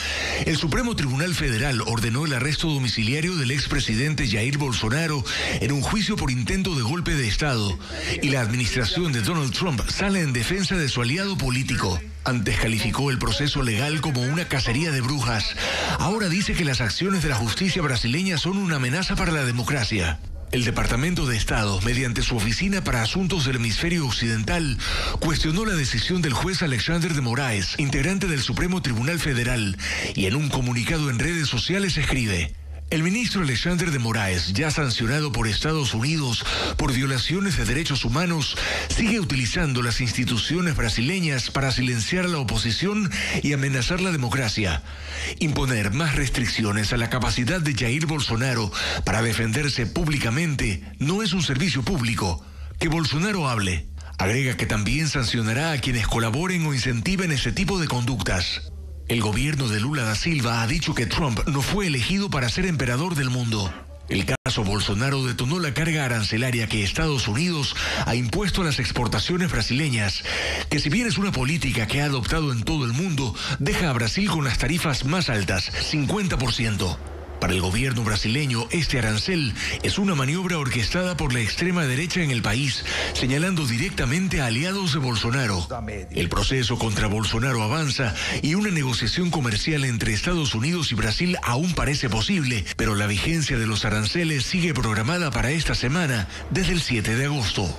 El Supremo Tribunal Federal ordenó el arresto domiciliario del expresidente Jair Bolsonaro en un juicio por intento de golpe de Estado. Y la administración de Donald Trump sale en defensa de su aliado político. Antes calificó el proceso legal como una cacería de brujas. Ahora dice que las acciones de la justicia brasileña son una amenaza para la democracia. El Departamento de Estado, mediante su Oficina para Asuntos del Hemisferio Occidental, cuestionó la decisión del juez Alexandre de Moraes, integrante del Supremo Tribunal Federal, y en un comunicado en redes sociales escribe: el ministro Alexandre de Moraes, ya sancionado por Estados Unidos por violaciones de derechos humanos, sigue utilizando las instituciones brasileñas para silenciar a la oposición y amenazar la democracia. Imponer más restricciones a la capacidad de Jair Bolsonaro para defenderse públicamente no es un servicio público. Que Bolsonaro hable. Agrega que también sancionará a quienes colaboren o incentiven ese tipo de conductas. El gobierno de Lula da Silva ha dicho que Trump no fue elegido para ser emperador del mundo. El caso Bolsonaro detonó la carga arancelaria que Estados Unidos ha impuesto a las exportaciones brasileñas, que si bien es una política que ha adoptado en todo el mundo, deja a Brasil con las tarifas más altas, 50%. Para el gobierno brasileño, este arancel es una maniobra orquestada por la extrema derecha en el país, señalando directamente a aliados de Bolsonaro. El proceso contra Bolsonaro avanza y una negociación comercial entre Estados Unidos y Brasil aún parece posible, pero la vigencia de los aranceles sigue programada para esta semana, desde el 7 de agosto.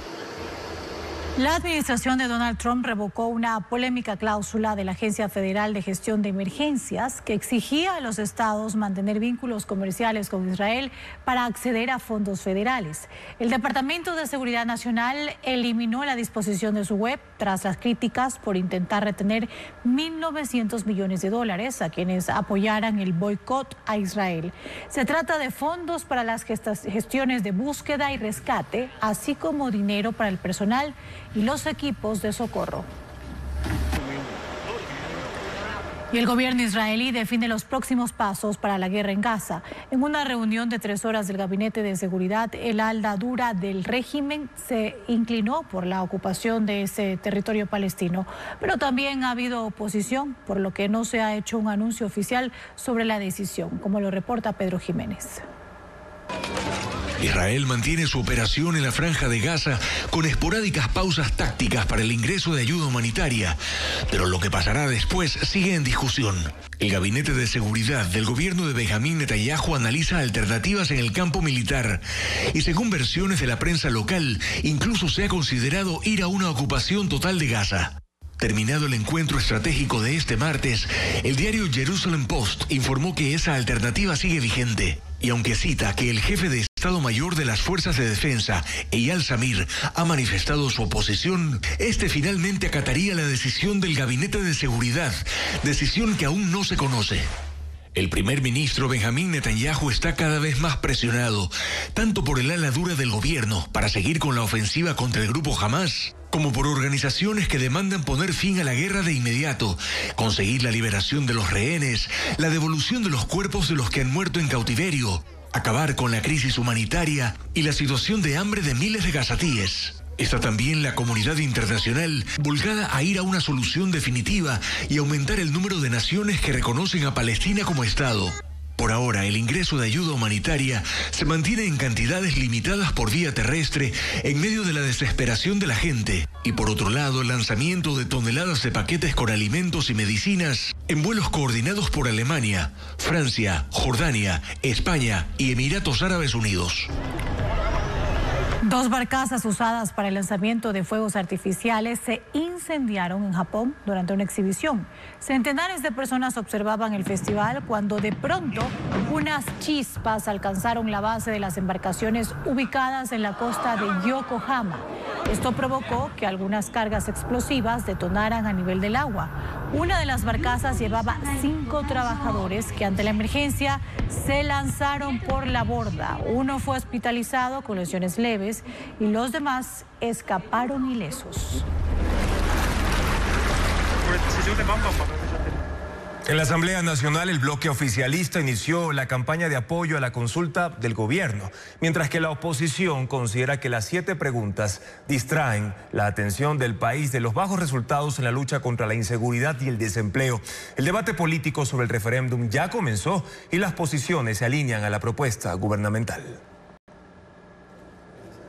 La administración de Donald Trump revocó una polémica cláusula de la Agencia Federal de Gestión de Emergencias que exigía a los estados mantener vínculos comerciales con Israel para acceder a fondos federales. El Departamento de Seguridad Nacional eliminó la disposición de su web tras las críticas por intentar retener $1.900 millones a quienes apoyaran el boicot a Israel. Se trata de fondos para las gestiones de búsqueda y rescate, así como dinero para el personal y los equipos de socorro. Y el gobierno israelí define los próximos pasos para la guerra en Gaza. En una reunión de 3 horas del Gabinete de Seguridad, el ala dura del régimen se inclinó por la ocupación de ese territorio palestino. Pero también ha habido oposición, por lo que no se ha hecho un anuncio oficial sobre la decisión, como lo reporta Pedro Jiménez. Israel mantiene su operación en la Franja de Gaza con esporádicas pausas tácticas para el ingreso de ayuda humanitaria, pero lo que pasará después sigue en discusión. El Gabinete de Seguridad del gobierno de Benjamín Netanyahu analiza alternativas en el campo militar y, según versiones de la prensa local, incluso se ha considerado ir a una ocupación total de Gaza. Terminado el encuentro estratégico de este martes, el diario Jerusalem Post informó que esa alternativa sigue vigente. Y aunque cita que el jefe de Estado Mayor de las Fuerzas de Defensa, Eyal Zamir, ha manifestado su oposición, este finalmente acataría la decisión del Gabinete de Seguridad, decisión que aún no se conoce. El primer ministro Benjamín Netanyahu está cada vez más presionado, tanto por el ala dura del gobierno para seguir con la ofensiva contra el grupo Hamas, como por organizaciones que demandan poner fin a la guerra de inmediato, conseguir la liberación de los rehenes, la devolución de los cuerpos de los que han muerto en cautiverio, acabar con la crisis humanitaria y la situación de hambre de miles de gazatíes. Está también la comunidad internacional volcada a ir a una solución definitiva y aumentar el número de naciones que reconocen a Palestina como Estado. Por ahora, el ingreso de ayuda humanitaria se mantiene en cantidades limitadas por vía terrestre en medio de la desesperación de la gente. Y por otro lado, el lanzamiento de toneladas de paquetes con alimentos y medicinas en vuelos coordinados por Alemania, Francia, Jordania, España y Emiratos Árabes Unidos. 2 barcazas usadas para el lanzamiento de fuegos artificiales se incendiaron en Japón durante una exhibición. Centenares de personas observaban el festival cuando de pronto unas chispas alcanzaron la base de las embarcaciones ubicadas en la costa de Yokohama. Esto provocó que algunas cargas explosivas detonaran a nivel del agua. Una de las barcazas llevaba 5 trabajadores que ante la emergencia se lanzaron por la borda. Uno fue hospitalizado con lesiones leves y los demás escaparon ilesos. En la Asamblea Nacional, el bloque oficialista inició la campaña de apoyo a la consulta del gobierno, mientras que la oposición considera que las 7 preguntas distraen la atención del país de los bajos resultados en la lucha contra la inseguridad y el desempleo. El debate político sobre el referéndum ya comenzó y las posiciones se alinean a la propuesta gubernamental.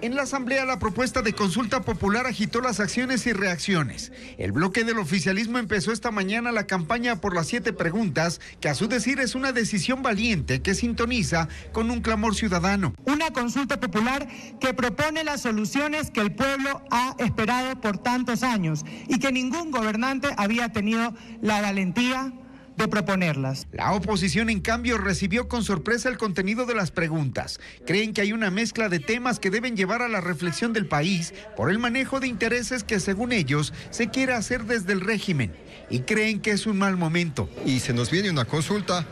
En la Asamblea, la propuesta de consulta popular agitó las acciones y reacciones. El bloque del oficialismo empezó esta mañana la campaña por las 7 preguntas, que a su decir es una decisión valiente que sintoniza con un clamor ciudadano. Una consulta popular que propone las soluciones que el pueblo ha esperado por tantos años y que ningún gobernante había tenido la valentía de proponerlas. La oposición, en cambio, recibió con sorpresa el contenido de las preguntas. Creen que hay una mezcla de temas que deben llevar a la reflexión del país por el manejo de intereses que, según ellos, se quiere hacer desde el régimen, y creen que es un mal momento. Y se nos viene una consulta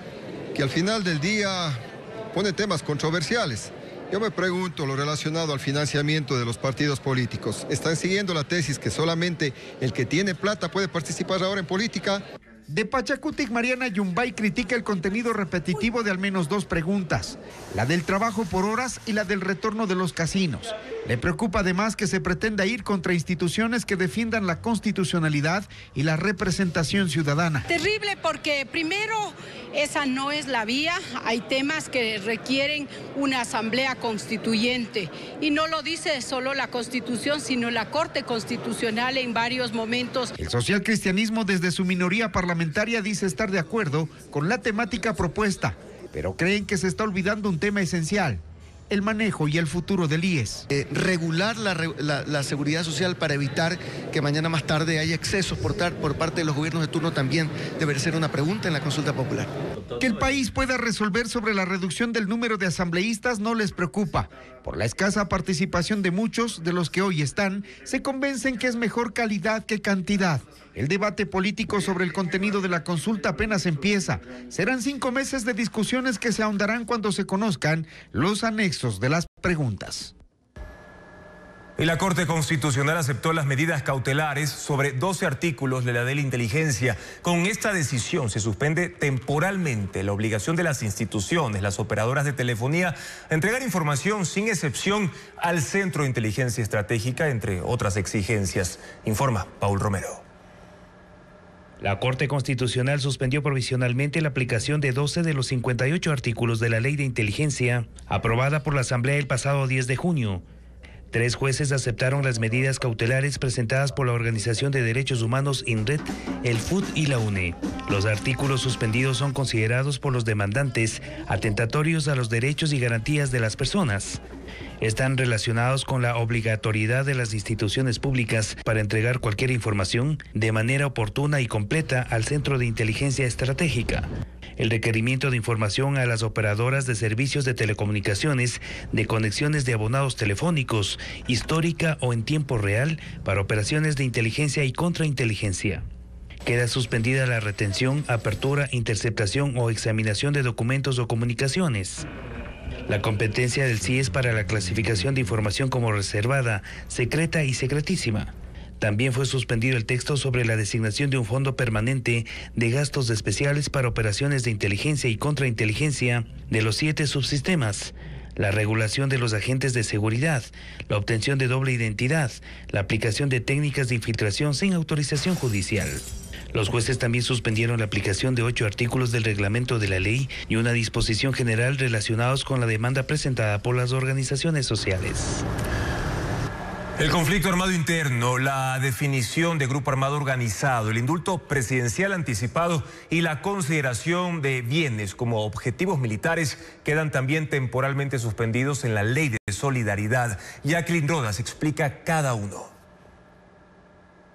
que al final del día pone temas controversiales. Yo me pregunto lo relacionado al financiamiento de los partidos políticos. ¿Están siguiendo la tesis que solamente el que tiene plata puede participar ahora en política? De Pachacutic, Mariana Yumbay critica el contenido repetitivo de al menos 2 preguntas, la del trabajo por horas y la del retorno de los casinos. Le preocupa además que se pretenda ir contra instituciones que defiendan la constitucionalidad y la representación ciudadana. Terrible, porque primero esa no es la vía. Hay temas que requieren una asamblea constituyente y no lo dice solo la Constitución, sino la Corte Constitucional en varios momentos. El socialcristianismo, desde su minoría parlamentaria, dice estar de acuerdo con la temática propuesta, pero creen que se está olvidando un tema esencial: el manejo y el futuro del IES. Regular la seguridad social para evitar que mañana más tarde haya excesos por parte de los gobiernos de turno también debe ser una pregunta en la consulta popular. Que el país pueda resolver sobre la reducción del número de asambleístas no les preocupa. Por la escasa participación de muchos de los que hoy están, se convencen que es mejor calidad que cantidad. El debate político sobre el contenido de la consulta apenas empieza. Serán 5 meses de discusiones que se ahondarán cuando se conozcan los anexos de las preguntas. Y la Corte Constitucional aceptó las medidas cautelares sobre 12 artículos de la Ley de Inteligencia. Con esta decisión se suspende temporalmente la obligación de las instituciones, las operadoras de telefonía, a entregar información sin excepción al Centro de Inteligencia Estratégica, entre otras exigencias. Informa Paul Romero. La Corte Constitucional suspendió provisionalmente la aplicación de 12 de los 58 artículos de la Ley de Inteligencia, aprobada por la Asamblea el pasado 10 de junio. 3 jueces aceptaron las medidas cautelares presentadas por la Organización de Derechos Humanos INRED, el FUD y la UNE. Los artículos suspendidos son considerados por los demandantes atentatorios a los derechos y garantías de las personas. Están relacionados con la obligatoriedad de las instituciones públicas para entregar cualquier información de manera oportuna y completa al Centro de Inteligencia Estratégica. El requerimiento de información a las operadoras de servicios de telecomunicaciones, de conexiones de abonados telefónicos, histórica o en tiempo real, para operaciones de inteligencia y contrainteligencia. Queda suspendida la retención, apertura, interceptación o examinación de documentos o comunicaciones. La competencia del CIES para la clasificación de información como reservada, secreta y secretísima. También fue suspendido el texto sobre la designación de un fondo permanente de gastos especiales para operaciones de inteligencia y contrainteligencia de los 7 subsistemas, la regulación de los agentes de seguridad, la obtención de doble identidad, la aplicación de técnicas de infiltración sin autorización judicial. Los jueces también suspendieron la aplicación de 8 artículos del reglamento de la ley y una disposición general relacionados con la demanda presentada por las organizaciones sociales. El conflicto armado interno, la definición de grupo armado organizado, el indulto presidencial anticipado y la consideración de bienes como objetivos militares quedan también temporalmente suspendidos en la Ley de Solidaridad. Jacqueline Rodas explica cada uno.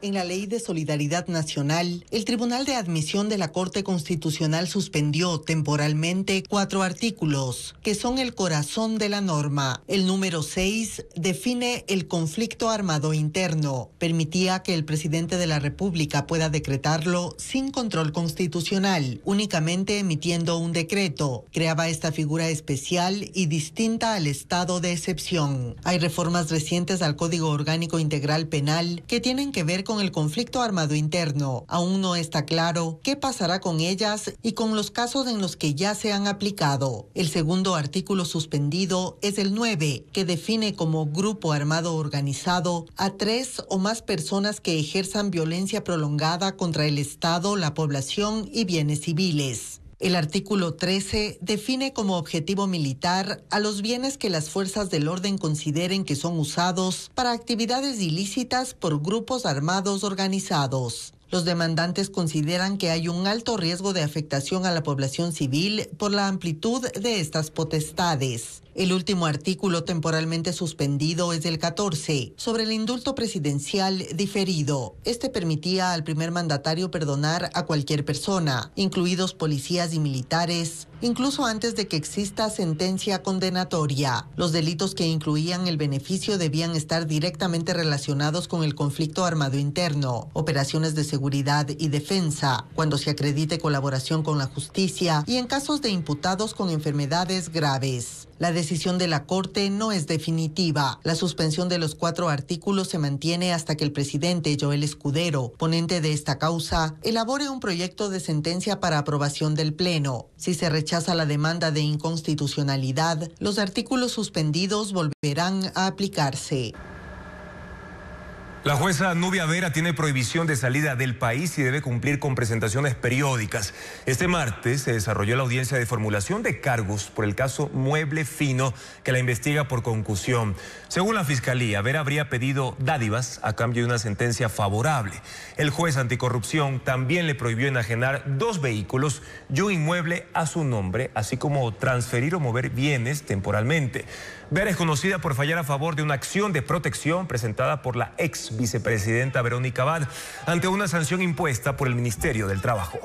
En la Ley de Solidaridad Nacional, el Tribunal de Admisión de la Corte Constitucional suspendió temporalmente 4 artículos, que son el corazón de la norma. El número 6 define el conflicto armado interno. Permitía que el presidente de la República pueda decretarlo sin control constitucional, únicamente emitiendo un decreto. Creaba esta figura especial y distinta al estado de excepción. Hay reformas recientes al Código Orgánico Integral Penal que tienen que ver con el conflicto armado interno. Aún no está claro qué pasará con ellas y con los casos en los que ya se han aplicado. El segundo artículo suspendido es el 9, que define como grupo armado organizado a 3 o más personas que ejerzan violencia prolongada contra el Estado, la población y bienes civiles. El artículo 13 define como objetivo militar a los bienes que las fuerzas del orden consideren que son usados para actividades ilícitas por grupos armados organizados. Los demandantes consideran que hay un alto riesgo de afectación a la población civil por la amplitud de estas potestades. El último artículo temporalmente suspendido es el 14, sobre el indulto presidencial diferido. Este permitía al primer mandatario perdonar a cualquier persona, incluidos policías y militares, incluso antes de que exista sentencia condenatoria. Los delitos que incluían el beneficio debían estar directamente relacionados con el conflicto armado interno, operaciones de seguridad y defensa, cuando se acredite colaboración con la justicia y en casos de imputados con enfermedades graves. La decisión de la Corte no es definitiva. La suspensión de los 4 artículos se mantiene hasta que el presidente Joel Escudero, ponente de esta causa, elabore un proyecto de sentencia para aprobación del Pleno. Si se rechaza la demanda de inconstitucionalidad, los artículos suspendidos volverán a aplicarse. La jueza Nubia Vera tiene prohibición de salida del país y debe cumplir con presentaciones periódicas. Este martes se desarrolló la audiencia de formulación de cargos por el caso Mueble Fino, que la investiga por concusión. Según la Fiscalía, Vera habría pedido dádivas a cambio de una sentencia favorable. El juez anticorrupción también le prohibió enajenar 2 vehículos y un inmueble a su nombre, así como transferir o mover bienes temporalmente. Vera es conocida por fallar a favor de una acción de protección presentada por la ex vicepresidenta Verónica Abad ante una sanción impuesta por el Ministerio del Trabajo.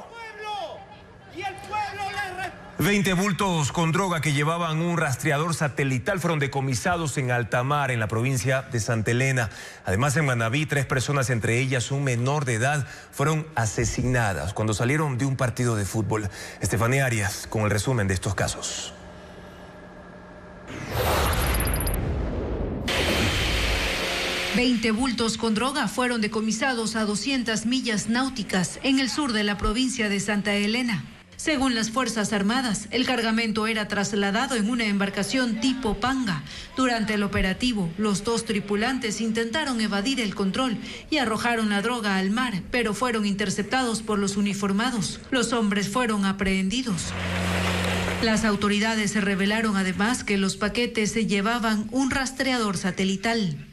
20 bultos con droga que llevaban un rastreador satelital fueron decomisados en alta mar, en la provincia de Santa Elena. Además, en Manabí, 3 personas, entre ellas un menor de edad, fueron asesinadas cuando salieron de un partido de fútbol. Estefanía Arias con el resumen de estos casos. $20 bultos con droga fueron decomisados a 200 millas náuticas en el sur de la provincia de Santa Elena. Según las Fuerzas Armadas, el cargamento era trasladado en una embarcación tipo panga. Durante el operativo, los 2 tripulantes intentaron evadir el control y arrojaron la droga al mar, pero fueron interceptados por los uniformados. Los hombres fueron aprehendidos. Las autoridades se revelaron además que los paquetes se llevaban un rastreador satelital.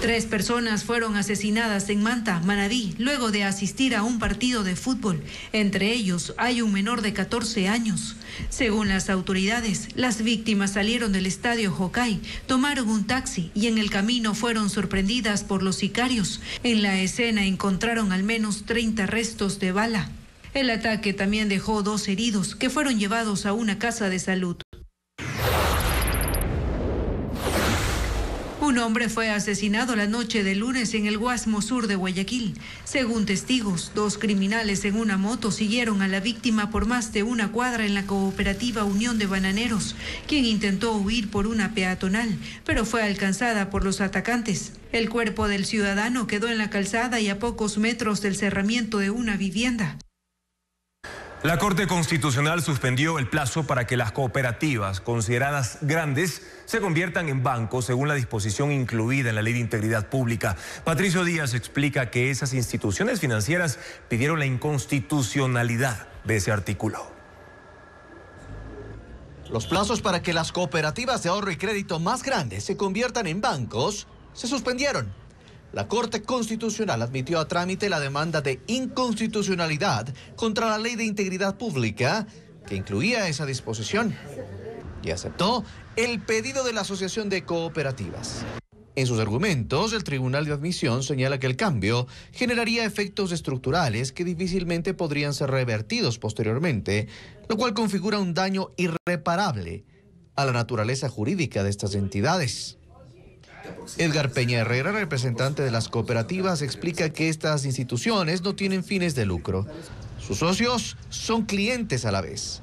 3 personas fueron asesinadas en Manta, Manabí, luego de asistir a un partido de fútbol. Entre ellos hay un menor de 14 años. Según las autoridades, las víctimas salieron del estadio Jocay, tomaron un taxi y en el camino fueron sorprendidas por los sicarios. En la escena encontraron al menos 30 restos de bala. El ataque también dejó 2 heridos que fueron llevados a una casa de salud. Un hombre fue asesinado la noche del lunes en el Guasmo Sur de Guayaquil. Según testigos, 2 criminales en una moto siguieron a la víctima por más de 1 cuadra en la cooperativa Unión de Bananeros, quien intentó huir por una peatonal, pero fue alcanzada por los atacantes. El cuerpo del ciudadano quedó en la calzada y a pocos metros del cerramiento de una vivienda. La Corte Constitucional suspendió el plazo para que las cooperativas consideradas grandes se conviertan en bancos según la disposición incluida en la Ley de Integridad Pública. Patricio Díaz explica que esas instituciones financieras pidieron la inconstitucionalidad de ese artículo. Los plazos para que las cooperativas de ahorro y crédito más grandes se conviertan en bancos se suspendieron. La Corte Constitucional admitió a trámite la demanda de inconstitucionalidad contra la Ley de Integridad Pública que incluía esa disposición y aceptó el pedido de la Asociación de Cooperativas. En sus argumentos, el Tribunal de Admisión señala que el cambio generaría efectos estructurales que difícilmente podrían ser revertidos posteriormente, lo cual configura un daño irreparable a la naturaleza jurídica de estas entidades. Edgar Peña Herrera, representante de las cooperativas, explica que estas instituciones no tienen fines de lucro. Sus socios son clientes a la vez.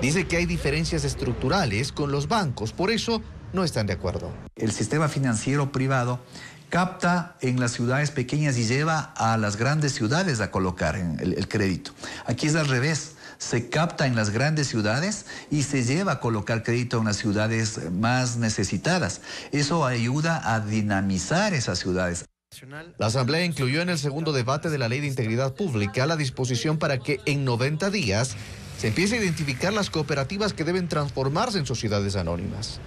Dice que hay diferencias estructurales con los bancos, por eso no están de acuerdo. El sistema financiero privado capta en las ciudades pequeñas y lleva a las grandes ciudades a colocar el crédito. Aquí es al revés. Se capta en las grandes ciudades y se lleva a colocar crédito en las ciudades más necesitadas. Eso ayuda a dinamizar esas ciudades. La Asamblea incluyó en el segundo debate de la Ley de Integridad Pública la disposición para que en 90 días se empiece a identificar las cooperativas que deben transformarse en sociedades anónimas.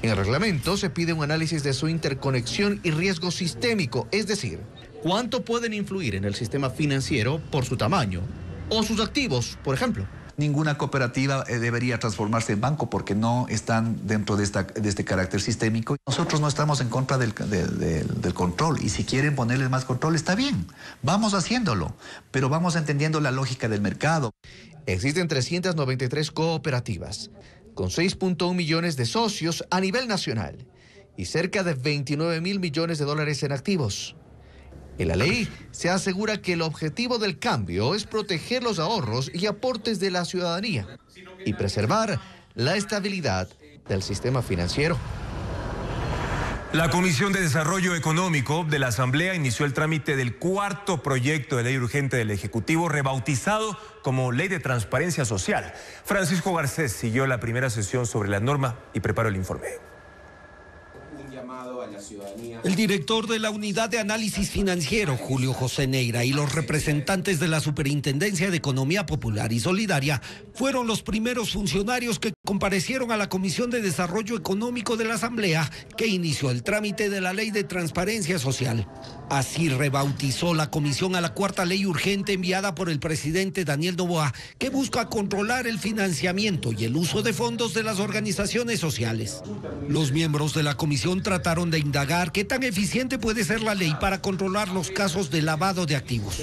En el reglamento se pide un análisis de su interconexión y riesgo sistémico, es decir, cuánto pueden influir en el sistema financiero por su tamaño o sus activos, por ejemplo. Ninguna cooperativa debería transformarse en banco porque no están dentro de este carácter sistémico. Nosotros no estamos en contra del control y si quieren ponerles más control está bien, vamos haciéndolo, pero vamos entendiendo la lógica del mercado. Existen 393 cooperativas con 6.1 millones de socios a nivel nacional y cerca de 29.000 millones de dólares en activos. En la ley se asegura que el objetivo del cambio es proteger los ahorros y aportes de la ciudadanía y preservar la estabilidad del sistema financiero. La Comisión de Desarrollo Económico de la Asamblea inició el trámite del cuarto proyecto de ley urgente del Ejecutivo, rebautizado como Ley de Transparencia Social. Francisco Garcés siguió la primera sesión sobre la norma y preparó el informe. El director de la Unidad de Análisis Financiero, Julio José Neira, y los representantes de la Superintendencia de Economía Popular y Solidaria fueron los primeros funcionarios que comparecieron a la Comisión de Desarrollo Económico de la Asamblea, que inició el trámite de la Ley de Transparencia Social. Así rebautizó la comisión a la cuarta ley urgente enviada por el presidente Daniel Noboa, que busca controlar el financiamiento y el uso de fondos de las organizaciones sociales. Los miembros de la comisión trataron de indagar qué tan eficiente puede ser la ley para controlar los casos de lavado de activos.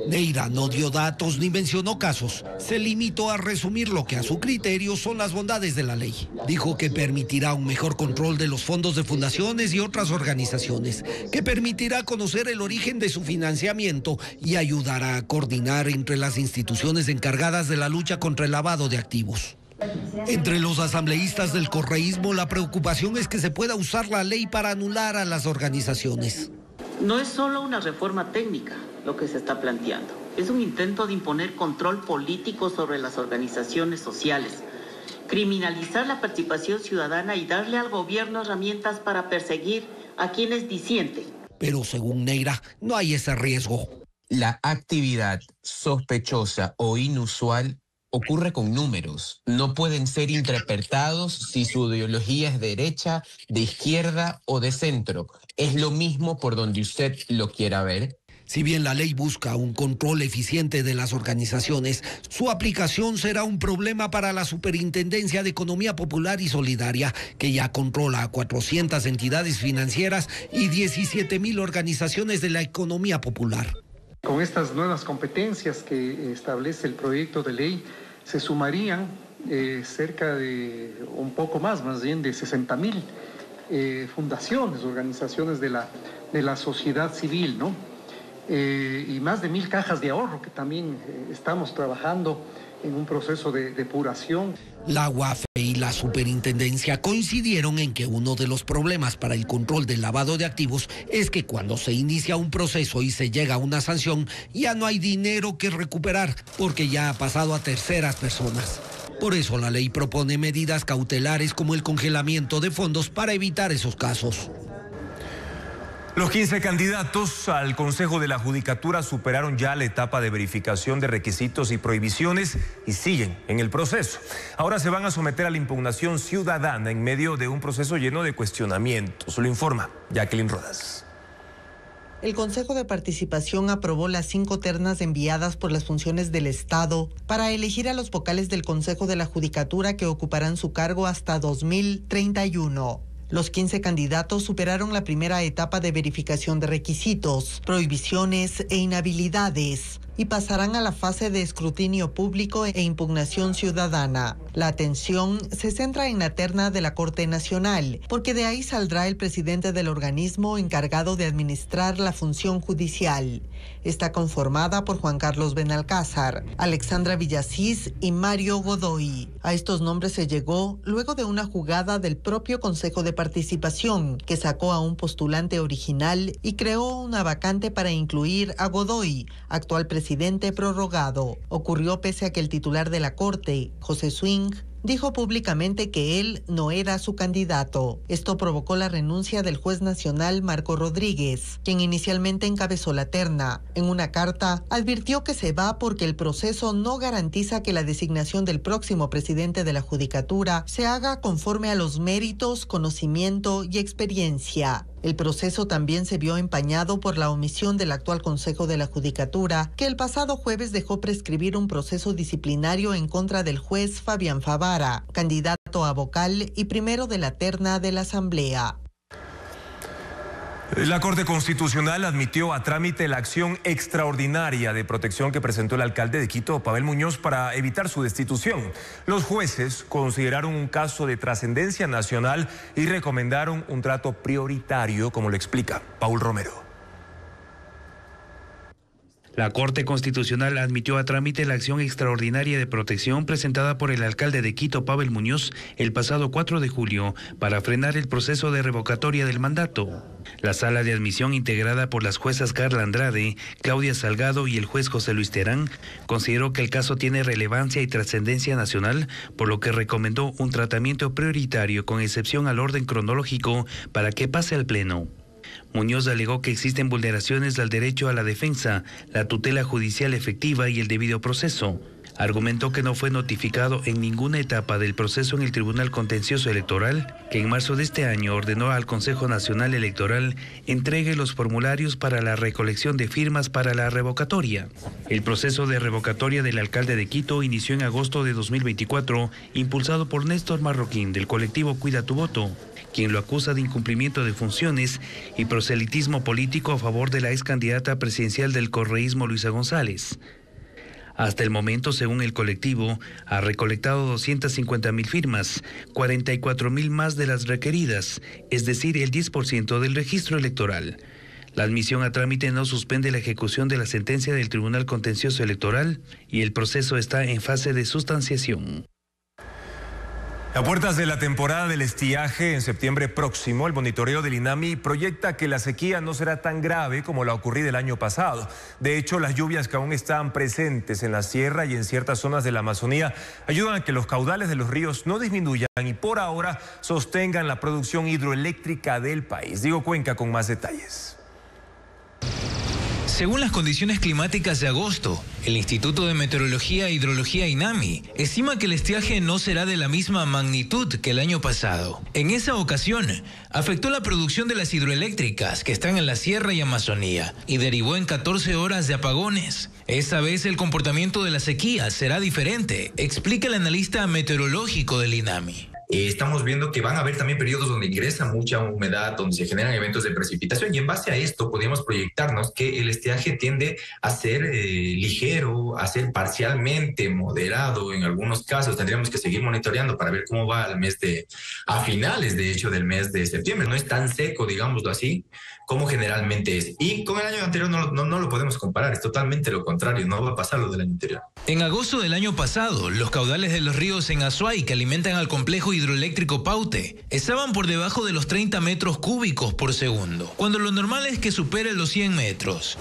Neira no dio datos ni mencionó casos. Se limitó a resumir lo que a su criterio son las bondades de la ley. Dijo que permitirá un mejor control de los fondos de fundaciones y otras organizaciones, que permitirá conocer el origen de su financiamiento y ayudará a coordinar entre las instituciones encargadas de la lucha contra el lavado de activos. Entre los asambleístas del correísmo, la preocupación es que se pueda usar la ley para anular a las organizaciones. No es solo una reforma técnica lo que se está planteando, es un intento de imponer control político sobre las organizaciones sociales, criminalizar la participación ciudadana y darle al gobierno herramientas para perseguir a quienes disienten. Pero según Neira, no hay ese riesgo. La actividad sospechosa o inusual ocurre con números. No pueden ser interpretados si su ideología es derecha, de izquierda o de centro. Es lo mismo por donde usted lo quiera ver. Si bien la ley busca un control eficiente de las organizaciones, su aplicación será un problema para la Superintendencia de Economía Popular y Solidaria, que ya controla a 400 entidades financieras y 17.000 organizaciones de la economía popular. Con estas nuevas competencias que establece el proyecto de ley, se sumarían cerca de un poco más bien de 60.000 fundaciones, organizaciones de la sociedad civil, ¿no? Y más de 1.000 cajas de ahorro que también estamos trabajando en un proceso de depuración. La UAFE y la superintendencia coincidieron en que uno de los problemas para el control del lavado de activos es que cuando se inicia un proceso y se llega a una sanción, ya no hay dinero que recuperar porque ya ha pasado a terceras personas. Por eso la ley propone medidas cautelares como el congelamiento de fondos para evitar esos casos. Los 15 candidatos al Consejo de la Judicatura superaron ya la etapa de verificación de requisitos y prohibiciones y siguen en el proceso. Ahora se van a someter a la impugnación ciudadana en medio de un proceso lleno de cuestionamientos. Lo informa Jacqueline Rodas. El Consejo de Participación aprobó las 5 ternas enviadas por las funciones del Estado para elegir a los vocales del Consejo de la Judicatura que ocuparán su cargo hasta 2031. Los 15 candidatos superaron la primera etapa de verificación de requisitos, prohibiciones e inhabilidades y pasarán a la fase de escrutinio público e impugnación ciudadana. La atención se centra en la terna de la Corte Nacional, porque de ahí saldrá el presidente del organismo encargado de administrar la función judicial. Está conformada por Juan Carlos Benalcázar, Alexandra Villasís y Mario Godoy. A estos nombres se llegó luego de una jugada del propio Consejo de Participación, que sacó a un postulante original y creó una vacante para incluir a Godoy, actual presidente prorrogado. Ocurrió pese a que el titular de la Corte, José Swing, dijo públicamente que él no era su candidato. Esto provocó la renuncia del juez nacional Marco Rodríguez, quien inicialmente encabezó la terna. En una carta, advirtió que se va porque el proceso no garantiza que la designación del próximo presidente de la Judicatura se haga conforme a los méritos, conocimiento y experiencia. El proceso también se vio empañado por la omisión del actual Consejo de la Judicatura, que el pasado jueves dejó prescribir un proceso disciplinario en contra del juez Fabián Favara, candidato a vocal y primero de la terna de la Asamblea. La Corte Constitucional admitió a trámite la acción extraordinaria de protección que presentó el alcalde de Quito, Pavel Muñoz, para evitar su destitución. Los jueces consideraron un caso de trascendencia nacional y recomendaron un trato prioritario, como lo explica Paul Romero. La Corte Constitucional admitió a trámite la acción extraordinaria de protección presentada por el alcalde de Quito, Pavel Muñoz, el pasado 4 de julio para frenar el proceso de revocatoria del mandato. La sala de admisión, integrada por las juezas Carla Andrade, Claudia Salgado y el juez José Luis Terán, consideró que el caso tiene relevancia y trascendencia nacional, por lo que recomendó un tratamiento prioritario con excepción al orden cronológico para que pase al Pleno. Muñoz alegó que existen vulneraciones al derecho a la defensa, la tutela judicial efectiva y el debido proceso. Argumentó que no fue notificado en ninguna etapa del proceso en el Tribunal Contencioso Electoral, que en marzo de este año ordenó al Consejo Nacional Electoral entregue los formularios para la recolección de firmas para la revocatoria. El proceso de revocatoria del alcalde de Quito inició en agosto de 2024, impulsado por Néstor Marroquín del colectivo Cuida tu Voto, quien lo acusa de incumplimiento de funciones y proselitismo político a favor de la ex candidata presidencial del correísmo Luisa González. Hasta el momento, según el colectivo, ha recolectado 250,000 firmas, 44,000 más de las requeridas, es decir, el 10% del registro electoral. La admisión a trámite no suspende la ejecución de la sentencia del Tribunal Contencioso Electoral y el proceso está en fase de sustanciación. A puertas de la temporada del estiaje en septiembre próximo, el monitoreo del INAMI proyecta que la sequía no será tan grave como la ocurrida el año pasado. De hecho, las lluvias que aún están presentes en la sierra y en ciertas zonas de la Amazonía ayudan a que los caudales de los ríos no disminuyan y por ahora sostengan la producción hidroeléctrica del país. Diego Cuenca con más detalles. Según las condiciones climáticas de agosto, el Instituto de Meteorología e Hidrología INAMI estima que el estiaje no será de la misma magnitud que el año pasado. En esa ocasión, afectó la producción de las hidroeléctricas que están en la Sierra y Amazonía y derivó en 14 horas de apagones. Esta vez el comportamiento de la sequía será diferente, explica el analista meteorológico del INAMI. Estamos viendo que van a haber también periodos donde ingresa mucha humedad, donde se generan eventos de precipitación y en base a esto podríamos proyectarnos que el estiaje tiende a ser ligero, a ser parcialmente moderado. En algunos casos tendríamos que seguir monitoreando para ver cómo va a finales de hecho del mes de septiembre. No es tan seco, digámoslo así, como generalmente es. Y con el año anterior no lo podemos comparar, es totalmente lo contrario, no va a pasar lo del año anterior. En agosto del año pasado, los caudales de los ríos en Azuay que alimentan al complejo hidroeléctrico Paute estaban por debajo de los 30 metros cúbicos por segundo, cuando lo normal es que supere los 100 metros.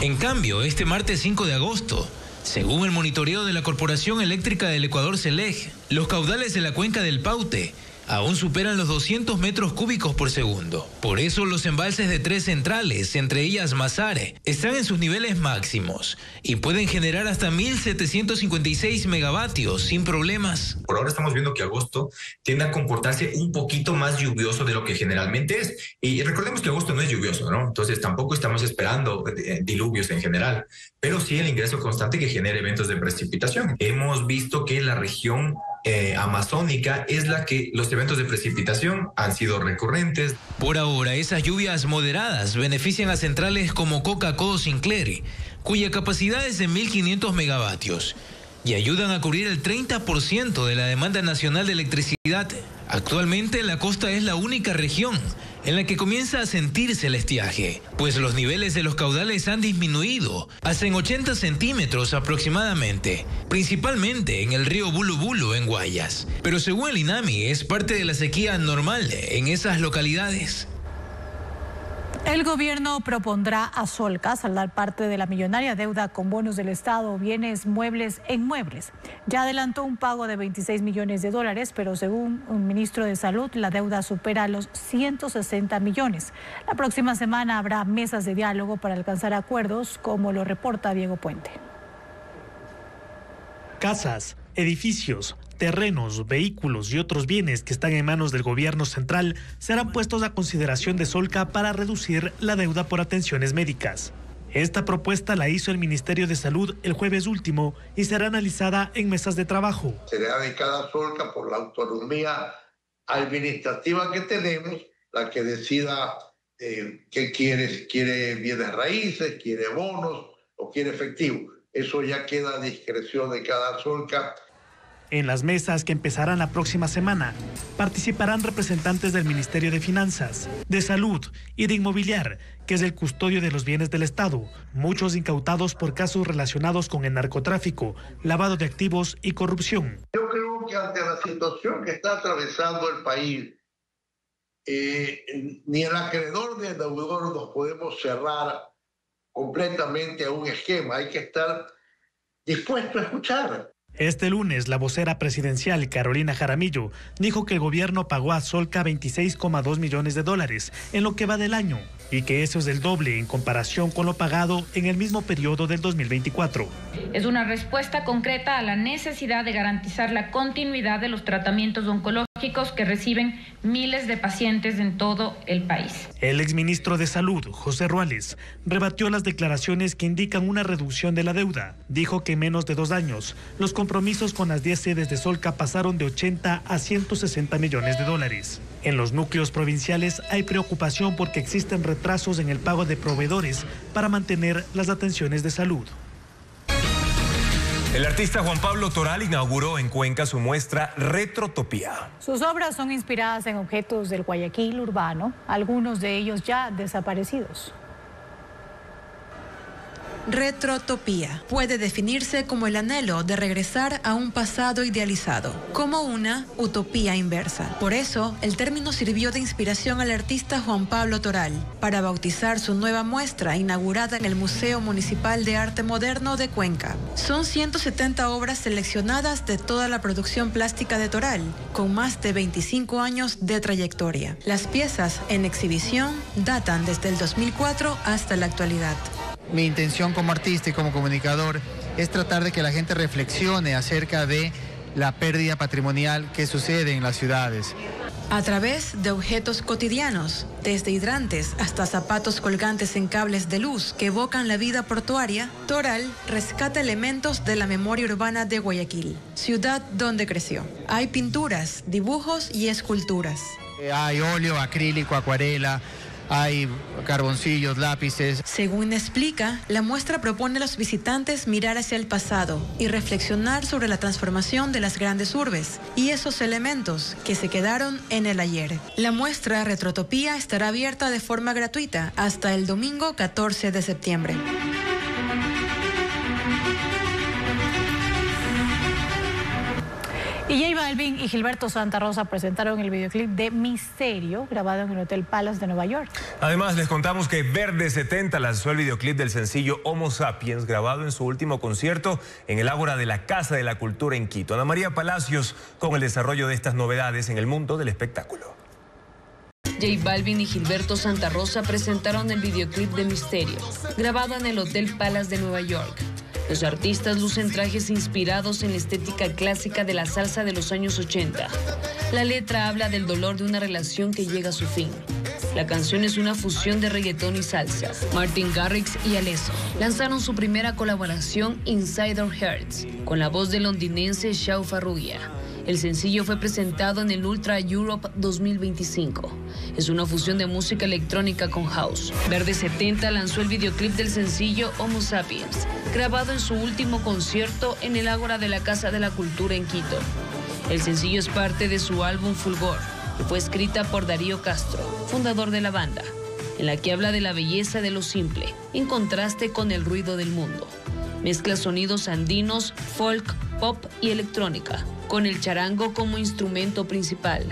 En cambio, este martes 5 de agosto, según el monitoreo de la Corporación Eléctrica del Ecuador CELEG, los caudales de la cuenca del Paute aún superan los 200 metros cúbicos por segundo. Por eso los embalses de 3 centrales, entre ellas Mazare, están en sus niveles máximos y pueden generar hasta 1.756 megavatios sin problemas. Por ahora estamos viendo que agosto tiende a comportarse un poquito más lluvioso de lo que generalmente es. Y recordemos que agosto no es lluvioso, ¿no? Entonces tampoco estamos esperando diluvios en general, pero sí el ingreso constante que genera eventos de precipitación. Hemos visto que la región amazónica es la que los eventos de precipitación han sido recurrentes. Por ahora, esas lluvias moderadas benefician a centrales como Coca-Cola Sinclair, cuya capacidad es de 1.500 megavatios y ayudan a cubrir el 30% de la demanda nacional de electricidad. Actualmente, la costa es la única región en la que comienza a sentirse el estiaje, pues los niveles de los caudales han disminuido hasta en 80 centímetros aproximadamente, principalmente en el río Bulubulu en Guayas. Pero según el INAMI, es parte de la sequía normal en esas localidades. El gobierno propondrá a Solca saldar parte de la millonaria deuda con bonos del Estado, bienes muebles e inmuebles. Ya adelantó un pago de $26 millones, pero según un ministro de Salud, la deuda supera los 160 millones. La próxima semana habrá mesas de diálogo para alcanzar acuerdos, como lo reporta Diego Puente. Casas, edificios, terrenos, vehículos y otros bienes que están en manos del gobierno central serán puestos a consideración de Solca para reducir la deuda por atenciones médicas. Esta propuesta la hizo el Ministerio de Salud el jueves último y será analizada en mesas de trabajo. Será de cada Solca por la autonomía administrativa que tenemos, la que decida qué quiere, si quiere bienes raíces, quiere bonos o quiere efectivo. Eso ya queda a discreción de cada Solca. En las mesas que empezarán la próxima semana, participarán representantes del Ministerio de Finanzas, de Salud y de Inmobiliar, que es el custodio de los bienes del Estado, muchos incautados por casos relacionados con el narcotráfico, lavado de activos y corrupción. Yo creo que ante la situación que está atravesando el país, ni el acreedor ni el deudor nos podemos cerrar completamente a un esquema. Hay que estar dispuesto a escuchar. Este lunes, la vocera presidencial Carolina Jaramillo dijo que el gobierno pagó a Solca $26,2 millones en lo que va del año y que eso es el doble en comparación con lo pagado en el mismo periodo del 2024. Es una respuesta concreta a la necesidad de garantizar la continuidad de los tratamientos oncológicos que reciben miles de pacientes en todo el país. El exministro de Salud, José Ruales, rebatió las declaraciones que indican una reducción de la deuda. Dijo que en menos de 2 años, los compromisos con las 10 sedes de Solca pasaron de 80 a 160 millones de dólares. En los núcleos provinciales hay preocupación porque existen retrasos en el pago de proveedores para mantener las atenciones de salud. El artista Juan Pablo Toral inauguró en Cuenca su muestra Retrotopía. Sus obras son inspiradas en objetos del Guayaquil urbano, algunos de ellos ya desaparecidos. Retrotopía puede definirse como el anhelo de regresar a un pasado idealizado, como una utopía inversa. Por eso, el término sirvió de inspiración al artista Juan Pablo Toral para bautizar su nueva muestra inaugurada en el Museo Municipal de Arte Moderno de Cuenca. Son 170 obras seleccionadas de toda la producción plástica de Toral, con más de 25 años de trayectoria. Las piezas en exhibición datan desde el 2004 hasta la actualidad. Mi intención como artista y como comunicador es tratar de que la gente reflexione acerca de la pérdida patrimonial que sucede en las ciudades. A través de objetos cotidianos, desde hidrantes hasta zapatos colgantes en cables de luz que evocan la vida portuaria, Toral rescata elementos de la memoria urbana de Guayaquil, ciudad donde creció. Hay pinturas, dibujos y esculturas. Hay óleo, acrílico, acuarela. Hay carboncillos, lápices. Según explica, la muestra propone a los visitantes mirar hacia el pasado y reflexionar sobre la transformación de las grandes urbes y esos elementos que se quedaron en el ayer. La muestra Retrotopía estará abierta de forma gratuita hasta el domingo 14 de septiembre. Y J Balvin Balvin y Gilberto Santa Rosa presentaron el videoclip de Misterio, grabado en el Hotel Palace de Nueva York. Además, les contamos que Verde 70 lanzó el videoclip del sencillo Homo Sapiens, grabado en su último concierto en el Ágora de la Casa de la Cultura en Quito. Ana María Palacios con el desarrollo de estas novedades en el mundo del espectáculo. J Balvin y Gilberto Santa Rosa presentaron el videoclip de Misterio, grabado en el Hotel Palace de Nueva York. Los artistas lucen trajes inspirados en la estética clásica de la salsa de los años 80. La letra habla del dolor de una relación que llega a su fin. La canción es una fusión de reggaetón y salsa. Martin Garrix y Alesso lanzaron su primera colaboración, Inside Our Hearts, con la voz del londinense Shao Farrugia. El sencillo fue presentado en el Ultra Europe 2025. Es una fusión de música electrónica con house. Verde 70 lanzó el videoclip del sencillo Homo Sapiens, grabado en su último concierto en el Ágora de la Casa de la Cultura en Quito. El sencillo es parte de su álbum Fulgor, que fue escrita por Darío Castro, fundador de la banda, en la que habla de la belleza de lo simple, en contraste con el ruido del mundo. Mezcla sonidos andinos, folk, pop y electrónica, con el charango como instrumento principal.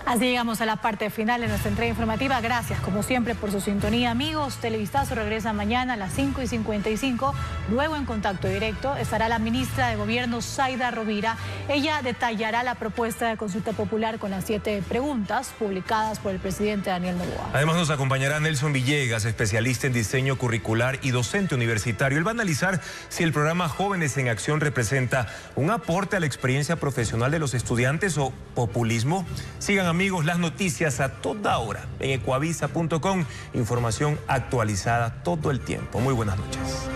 Así llegamos a la parte final de nuestra entrega informativa. Gracias, como siempre, por su sintonía, amigos. Televistazo regresa mañana a las 5:55. Luego, en Contacto Directo, estará la ministra de Gobierno, Zaida Rovira. Ella detallará la propuesta de consulta popular con las 7 preguntas publicadas por el presidente Daniel Noboa. Además, nos acompañará Nelson Villegas, especialista en diseño curricular y docente universitario. Él va a analizar si el programa Jóvenes en Acción representa un aporte a la experiencia profesional de los estudiantes o populismo. Sigan, amigos, las noticias a toda hora en ecuavisa.com. Información actualizada todo el tiempo. Muy buenas noches.